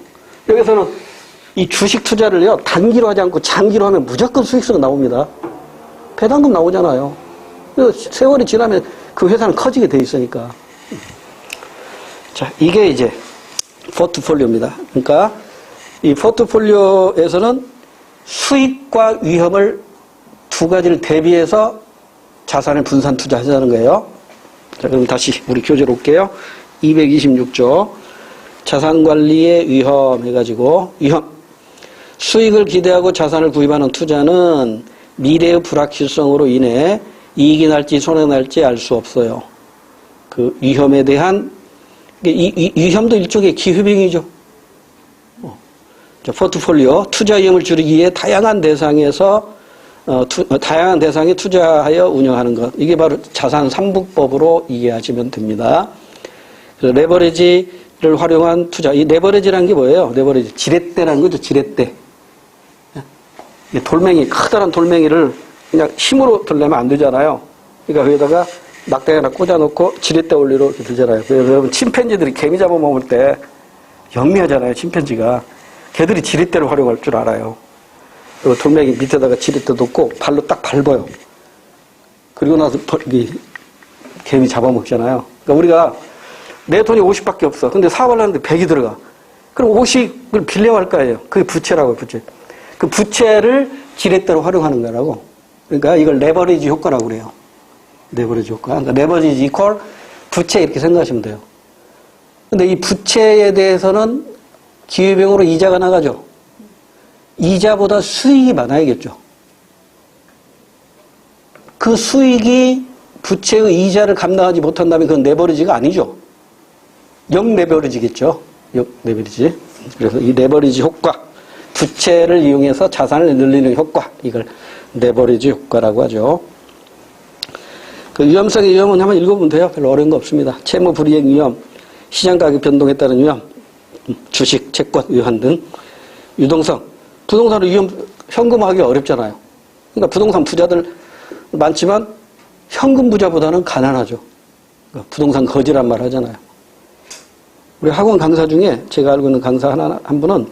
S1: 여기서는 이 주식 투자를요, 단기로 하지 않고 장기로 하면 무조건 수익성 나옵니다. 배당금 나오잖아요. 세월이 지나면 그 회사는 커지게 돼 있으니까. 자, 이게 이제 포트폴리오입니다. 그러니까 이 포트폴리오에서는 수익과 위험을 두 가지를 대비해서 자산을 분산 투자하자는 거예요. 자, 그럼 다시 우리 교재로 올게요. 226조. 자산관리의 위험 해가지고, 위험. 수익을 기대하고 자산을 구입하는 투자는 미래의 불확실성으로 인해 이익이 날지 손해 날지 알 수 없어요. 그 위험에 대한, 위험도 일종의 기회비용이죠. 포트폴리오, 투자 위험을 줄이기 위해 다양한 대상에서 다양한 대상에 투자하여 운영하는 것. 이게 바로 자산 삼부법으로 이해하시면 됩니다. 그래서 레버리지를 활용한 투자. 이 레버리지라는 게 뭐예요? 레버리지. 지렛대라는 거죠. 지렛대. 돌멩이, 커다란 돌멩이를 그냥 힘으로 들려면 안 되잖아요. 그러니까 거기다가 낙대 하나 꽂아놓고 지렛대 원리로 이렇게 들잖아요. 그래서 여러분 침팬지들이 개미 잡아먹을 때 영리하잖아요. 침팬지가. 걔들이 지렛대를 활용할 줄 알아요. 그리고 돌멩이 밑에다가 지렛대 놓고 발로 딱 밟아요. 그리고 나서 개미 잡아먹잖아요. 그러니까 우리가 내 돈이 50밖에 없어. 근데 사업을 하는데 100이 들어가. 그럼 50을 빌려야 할 거 아니에요. 그게 부채라고요, 부채. 그 부채를 지렛대로 활용하는 거라고. 그러니까 이걸 레버리지 효과라고 그래요. 레버리지 효과. 그러니까 레버리지 이퀄 부채 이렇게 생각하시면 돼요. 근데 이 부채에 대해서는 기회비용으로 이자가 나가죠. 이자보다 수익이 많아야겠죠. 그 수익이 부채의 이자를 감당하지 못한다면 그건 레버리지가 아니죠. 역레버리지겠죠. 역레버리지. 그래서 이 레버리지 효과, 부채를 이용해서 자산을 늘리는 효과, 이걸 레버리지 효과라고 하죠. 그 위험성의 위험은 한번 읽어보면 돼요. 별로 어려운 거 없습니다. 채무 불이행 위험, 시장 가격 변동에 따른 위험, 주식, 채권, 외환 등. 유동성, 부동산은 위험, 현금화하기 어렵잖아요. 그러니까 부동산 부자들 많지만 현금 부자보다는 가난하죠. 그러니까 부동산 거지란 말 하잖아요. 우리 학원 강사 중에 제가 알고 있는 강사 한 분은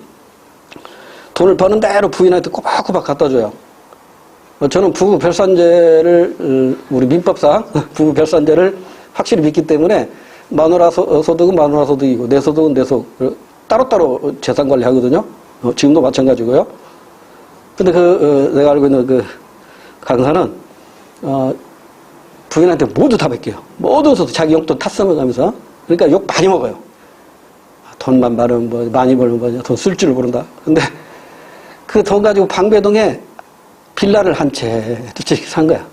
S1: 돈을 버는 대로 부인한테 꼬박꼬박 갖다 줘요. 저는 부부 별산제를, 우리 민법상 부부 별산제를 확실히 믿기 때문에 마누라 소득은 마누라 소득이고 내 소득은 내 소득. 따로따로 재산 관리 하거든요. 지금도 마찬가지고요. 근데 내가 알고 있는 그 강사는, 부인한테 모두 다 뺏겨요. 모두 자기 용돈 탔으면 가면서. 그러니까 욕 많이 먹어요. 돈만 많으면 많이 벌면 돈 쓸 줄 모른다. 근데 그 돈 가지고 방배동에 빌라를 한 채 산 거야.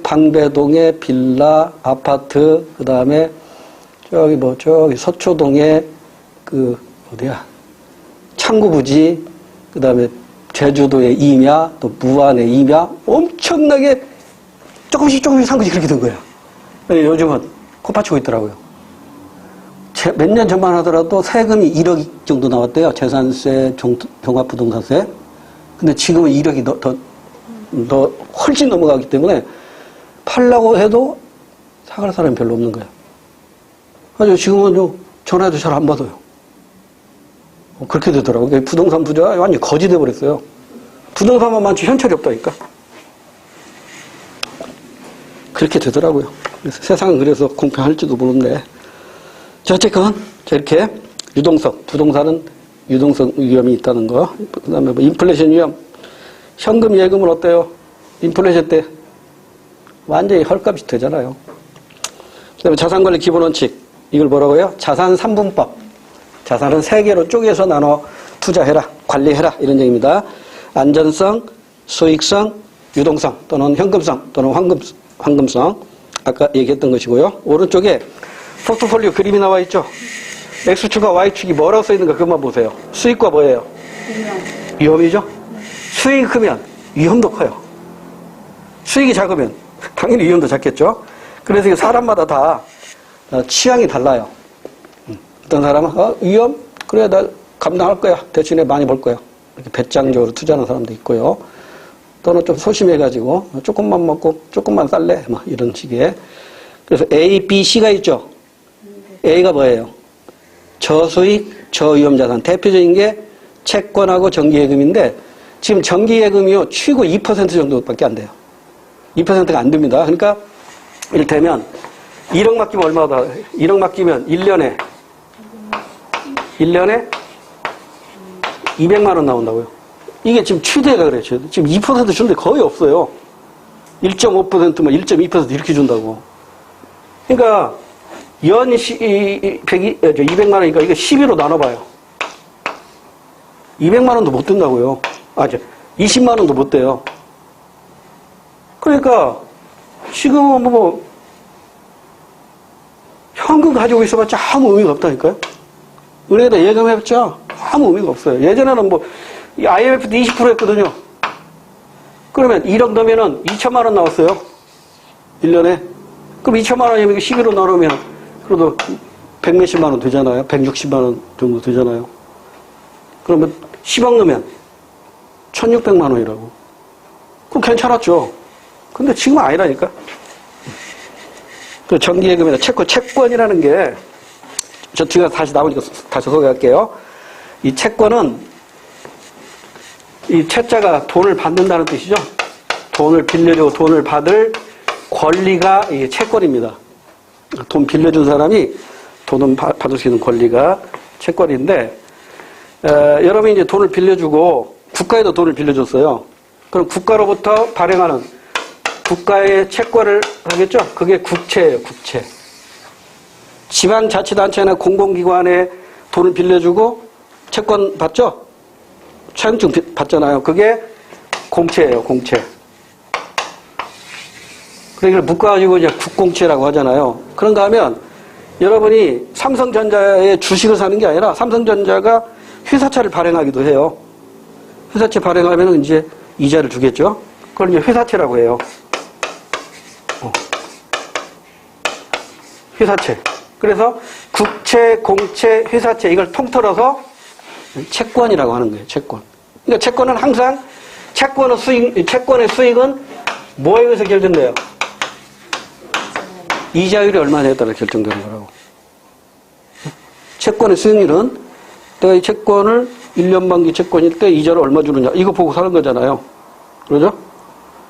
S1: 방배동에 빌라, 아파트, 그 다음에 저기 서초동에 창구부지, 그 다음에 제주도의 임야, 또 무안의 임야, 엄청나게 조금씩 산 것이 그렇게 된 거야. 요즘은 코파치고 있더라고요. 몇 년 전만 하더라도 세금이 1억 정도 나왔대요. 재산세, 종합부동산세. 근데 지금은 1억이 더 훨씬 넘어가기 때문에 팔라고 해도 사갈 사람이 별로 없는 거야. 아주 지금은 전화도 잘 안 받아요. 그렇게 되더라고요. 부동산 부자가 완전히 거지 돼버렸어요. 부동산만 많지 현찰이 없다니까. 그렇게 되더라고요. 그래서 세상은 그래서 공평할지도 모르는데. 자, 어쨌건, 이렇게 유동성, 부동산은 유동성 위험이 있다는 거. 그 다음에 뭐 인플레이션 위험. 현금 예금은 어때요? 인플레이션 때 완전히 헐값이 되잖아요. 그 다음에 자산관리 기본 원칙. 이걸 뭐라고 해요? 자산 3분법. 자산은 3개로 쪼개서 나눠 투자해라, 관리해라, 이런 얘기입니다. 안전성, 수익성, 유동성, 또는 현금성, 또는 황금성. 아까 얘기했던 것이고요. 오른쪽에 포트폴리오 그림이 나와 있죠? X축과 Y축이 뭐라고 써 있는가 그것만 보세요. 수익과 뭐예요? 위험이죠? 수익이 크면 위험도 커요. 수익이 작으면 당연히 위험도 작겠죠? 그래서 사람마다 다 취향이 달라요. 어떤 사람은 위험? 그래 나 감당할 거야. 대신에 많이 벌 거야. 이렇게 배짱적으로 투자하는 사람도 있고요. 또는 좀 소심해가지고 조금만 먹고 조금만 쌀래 막 이런 식의. 그래서 A, B, C가 있죠. A가 뭐예요? 저수익, 저위험 자산. 대표적인 게 채권하고 정기예금인데 지금 정기예금이요 최고 2% 정도밖에 안 돼요. 2%가 안 됩니다. 그러니까 이를테면 1억 맡기면 얼마다? 1억 맡기면 1년에 200만 원 나온다고요. 이게 지금 최대가 그래요. 지금 2% 주는데 거의 없어요. 1.5% 뭐 1.2% 이렇게 준다고. 그러니까 연 200만 원이니까 이거 12로 나눠봐요. 200만 원도 못 든다고요. 20만 원도 못 돼요. 그러니까 지금은 뭐 현금 가지고 있어봤자 아무 의미가 없다니까요. 은행에다 예금해봤자 아무 의미가 없어요. 예전에는 뭐 IMF도 20% 했거든요. 그러면 1억 넣으면은 2천만 원 나왔어요. 1년에. 그럼 2천만 원이면 11로 나누면 그래도 100몇십만 원 되잖아요. 160만 원 정도 되잖아요. 그러면 10억 넣으면 1600만 원이라고. 그럼 괜찮았죠. 근데 지금은 아니라니까. 그 정기예금이나 채권이라는 게, 저 뒤가 다시 나오니까 다시 소개할게요. 이 채권은, 이 채자가 돈을 받는다는 뜻이죠. 돈을 빌려주고 돈을 받을 권리가 이 채권입니다. 돈 빌려준 사람이 돈을 받을 수 있는 권리가 채권인데, 여러분이 이제 돈을 빌려주고 국가에도 돈을 빌려줬어요. 그럼 국가로부터 발행하는 국가의 채권을 하겠죠? 그게 국채예요, 국채. 지방자치단체나 공공기관에 돈을 빌려주고 채권 받죠? 차용증 받잖아요. 그게 공채예요, 공채. 그러니까 묶어가지고 이제 국공채라고 하잖아요. 그런가 하면 여러분이 삼성전자의 주식을 사는 게 아니라 삼성전자가 회사채를 발행하기도 해요. 회사채 발행하면 이제 이자를 주겠죠? 그걸 이제 회사채라고 해요. 회사채. 그래서 국채, 공채, 회사채 이걸 통틀어서 채권이라고 하는 거예요. 채권. 그러니까 채권은 항상 채권의 수익은 뭐에 의해서 결정돼요? 이자율이 얼마냐에 따라 결정되는 거라고. 채권의 수익률은 내가 이 채권을 1년 만기 채권일 때 이자를 얼마 주느냐 이거 보고 사는 거잖아요. 그러죠?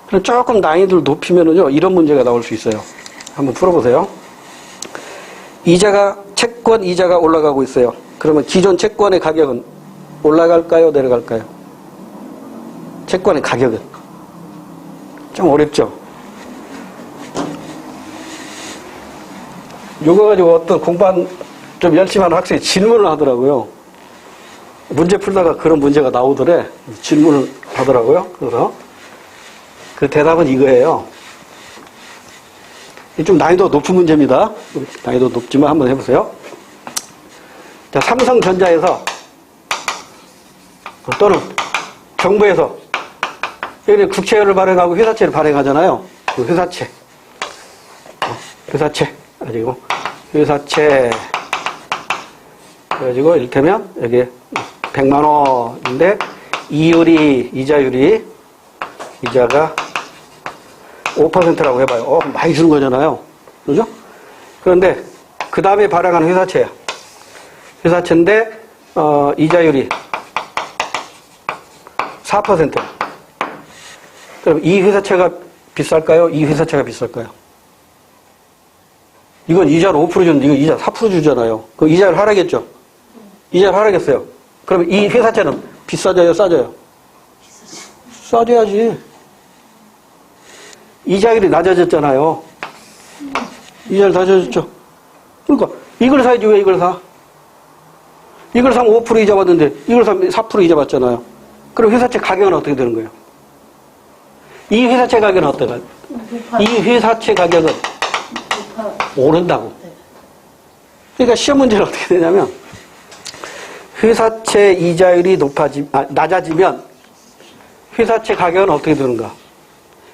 S1: 그럼 조금 난이도를 높이면은요 이런 문제가 나올 수 있어요. 한번 풀어보세요. 채권 이자가 올라가고 있어요. 그러면 기존 채권의 가격은 올라갈까요? 내려갈까요? 채권의 가격은. 좀 어렵죠? 이거 가지고 어떤 공부한 좀 열심히 하는 학생이 질문을 하더라고요. 문제 풀다가 그런 문제가 나오더래. 질문을 하더라고요. 그래서 그 대답은 이거예요. 좀 난이도가 높은 문제입니다. 난이도 높지만 한번 해보세요. 자, 삼성전자에서 또는 정부에서 여기 국채를 발행하고 회사채를 발행하잖아요. 그 회사채 가지고 회사채 그래가지고 이를테면 여기 100만 원인데 이자가 5%라고 해봐요. 많이 주는 거잖아요. 그죠? 그런데 그 다음에 발행하는 회사채야. 회사채인데 이자율이 4%. 그럼 이 회사채가 비쌀까요? 이 회사채가 비쌀까요? 이건 이자를 5% 주는데 이건 이자 4% 주잖아요. 그럼 이자를 하락했죠? 이자를 하락했어요. 그러면 이 회사채는 비싸져요, 싸져요? 싸져야지. 이자율이 낮아졌잖아요. 이자율 낮아졌죠? 그러니까 이걸 사야지 왜 이걸 사? 이걸 사면 5% 이자 받는데 이걸 사면 4% 이자 받잖아요. 그럼 회사채 가격은 어떻게 되는 거예요? 이 회사채 가격은 어떨까요? 이 회사채 가격은 오른다고. 그러니까 시험 문제는 어떻게 되냐면 회사채 이자율이 낮아지면 회사채 가격은 어떻게 되는가?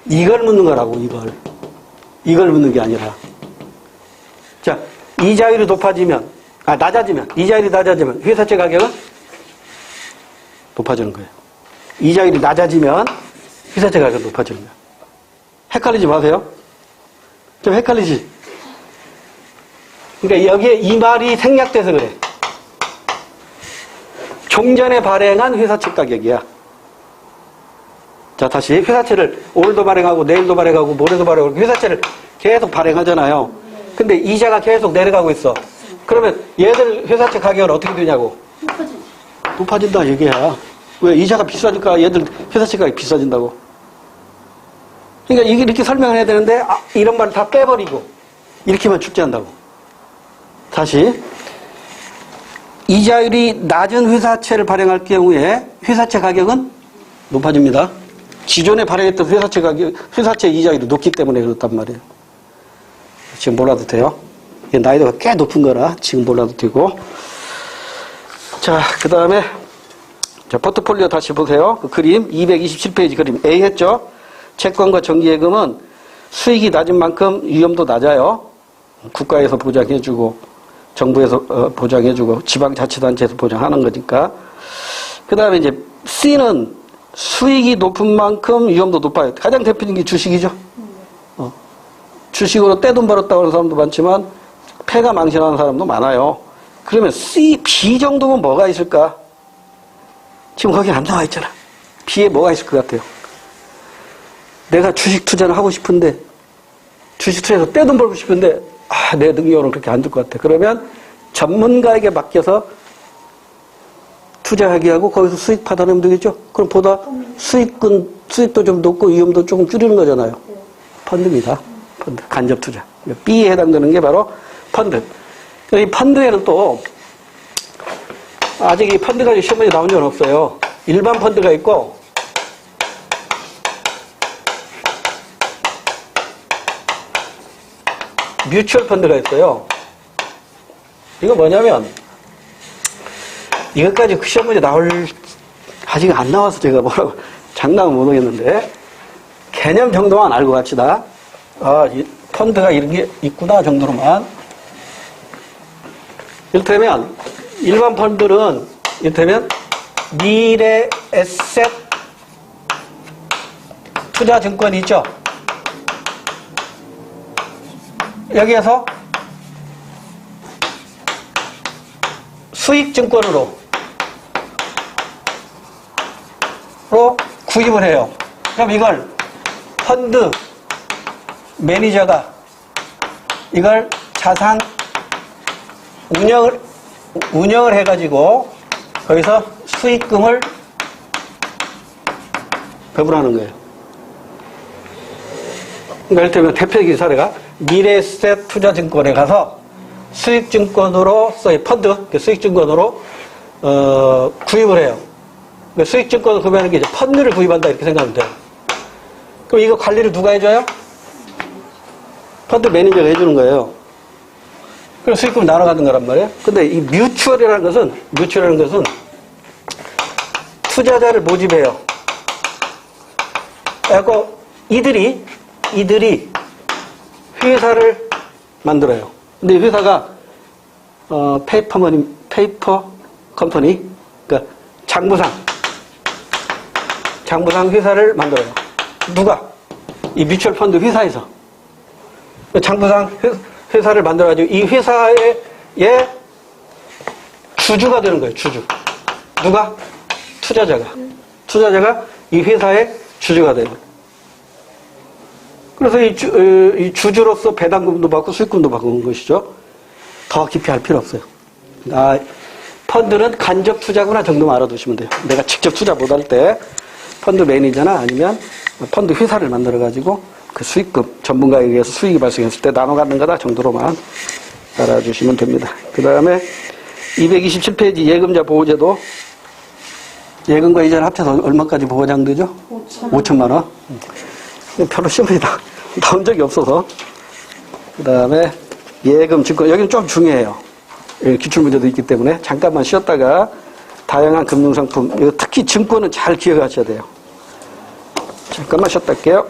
S1: 이걸 묻는 거라고, 이걸. 이걸 묻는 게 아니라. 자, 이자율이 낮아지면, 이자율이 낮아지면 회사채 가격은 높아지는 거예요. 이자율이 낮아지면 회사채 가격은 높아지는 거예요. 헷갈리지 마세요. 좀 헷갈리지? 그러니까 여기에 이 말이 생략돼서 그래. 종전에 발행한 회사채 가격이야. 자, 다시 회사채를 오늘도 발행하고 내일도 발행하고 모레도 발행하고 회사채를 계속 발행하잖아요. 근데 이자가 계속 내려가고 있어. 그러면 얘들 회사채 가격은 어떻게 되냐고? 높아진다 얘기야. 왜? 이자가 비싸니까 얘들 회사채 가격이 비싸진다고. 그러니까 이게 이렇게 설명을 해야 되는데 이런 말을 다 빼버리고 이렇게만 출제한다고. 다시 이자율이 낮은 회사채를 발행할 경우에 회사채 가격은 높아집니다. 기존에 발행했던 회사채 가격, 회사채 이자율이 높기 때문에 그렇단 말이에요. 지금 몰라도 돼요. 나이도가 꽤 높은 거라 지금 몰라도 되고. 자, 그 다음에 포트폴리오 다시 보세요. 그 그림 227페이지 그림 A 했죠. 채권과 정기예금은 수익이 낮은 만큼 위험도 낮아요. 국가에서 보장해주고 정부에서 보장해주고 지방자치단체에서 보장하는 거니까. 그 다음에 이제 C는 수익이 높은 만큼 위험도 높아요. 가장 대표적인 게 주식이죠. 주식으로 떼돈 벌었다고 하는 사람도 많지만 패가 망신하는 사람도 많아요. 그러면 C, B 정도면 뭐가 있을까? 지금 거기 안 나와 있잖아. B에 뭐가 있을 것 같아요? 내가 주식 투자를 하고 싶은데 주식 투자해서 떼돈 벌고 싶은데 내 능력으로는 그렇게 안 될 것 같아. 그러면 전문가에게 맡겨서 투자하게 하고 거기서 수익 받아내면 되겠죠? 그럼 보다 수익도 좀 높고 위험도 조금 줄이는 거잖아요. 펀드입니다. 펀드. 간접 투자. B에 해당되는 게 바로 펀드. 이 펀드에는 또 아직 이 펀드가 시험에 나온 적은 없어요. 일반 펀드가 있고 뮤추얼 펀드가 있어요. 이거 뭐냐면 이것까지 시험 문제 아직 안 나와서 제가 뭐라고 장담은 못 하겠는데 개념 정도만 알고 갑시다. 이 펀드가 이런 게 있구나 정도로만. 이를테면 일반 펀드는 이를테면 미래 에셋 투자 증권이 있죠. 여기에서 수익 증권으로 구입을 해요. 그럼 이걸 펀드 매니저가 이걸 자산 운영을 해가지고 거기서 수익금을 배분하는 거예요. 그러니까 이를테면 대표적인 사례가 미래에셋 투자증권에 가서 수익증권으로서의 펀드, 수익증권으로 구입을 해요. 그러니까 수익증권을 구매하는 게 이제 펀드를 구입한다 이렇게 생각하면 돼요. 그럼 이거 관리를 누가 해줘요? 펀드 매니저가 해주는 거예요. 그래서 수익금이 날아가는 거란 말이에요. 근데 이 뮤추얼이라는 것은 투자자를 모집해요. 그래서 이들이 회사를 만들어요. 근데 회사가 페이퍼 컴퍼니, 그러니까 장부상 회사를 만들어요. 누가? 이 뮤추얼 펀드 회사에서 장부상 회사를 만들어가지고 이 회사의 주주가 되는 거예요. 주주. 누가? 투자자가 이 회사의 주주가 돼요. 그래서 이 주주로서 배당금도 받고 수익금도 받는 것이죠. 더 깊이 할 필요 없어요. 펀드는 간접 투자구나 정도만 알아두시면 돼요. 내가 직접 투자 못할 때 펀드 매니저나 아니면 펀드 회사를 만들어가지고 그 수익금, 전문가에 의해서 수익이 발생했을 때 나눠 갖는 거다 정도로만 알아주시면 됩니다. 그 다음에 227페이지 예금자 보호제도. 예금과 이자를 합쳐서 얼마까지 보호장되죠? 5천만 원. 별로 쉽니다. 나온 적이 없어서. 그 다음에 예금, 증권. 여기는 좀 중요해요. 기출문제도 있기 때문에 잠깐만 쉬었다가 다양한 금융상품, 특히 증권은 잘 기억하셔야 돼요. 잠깐만 쉬었다 할게요.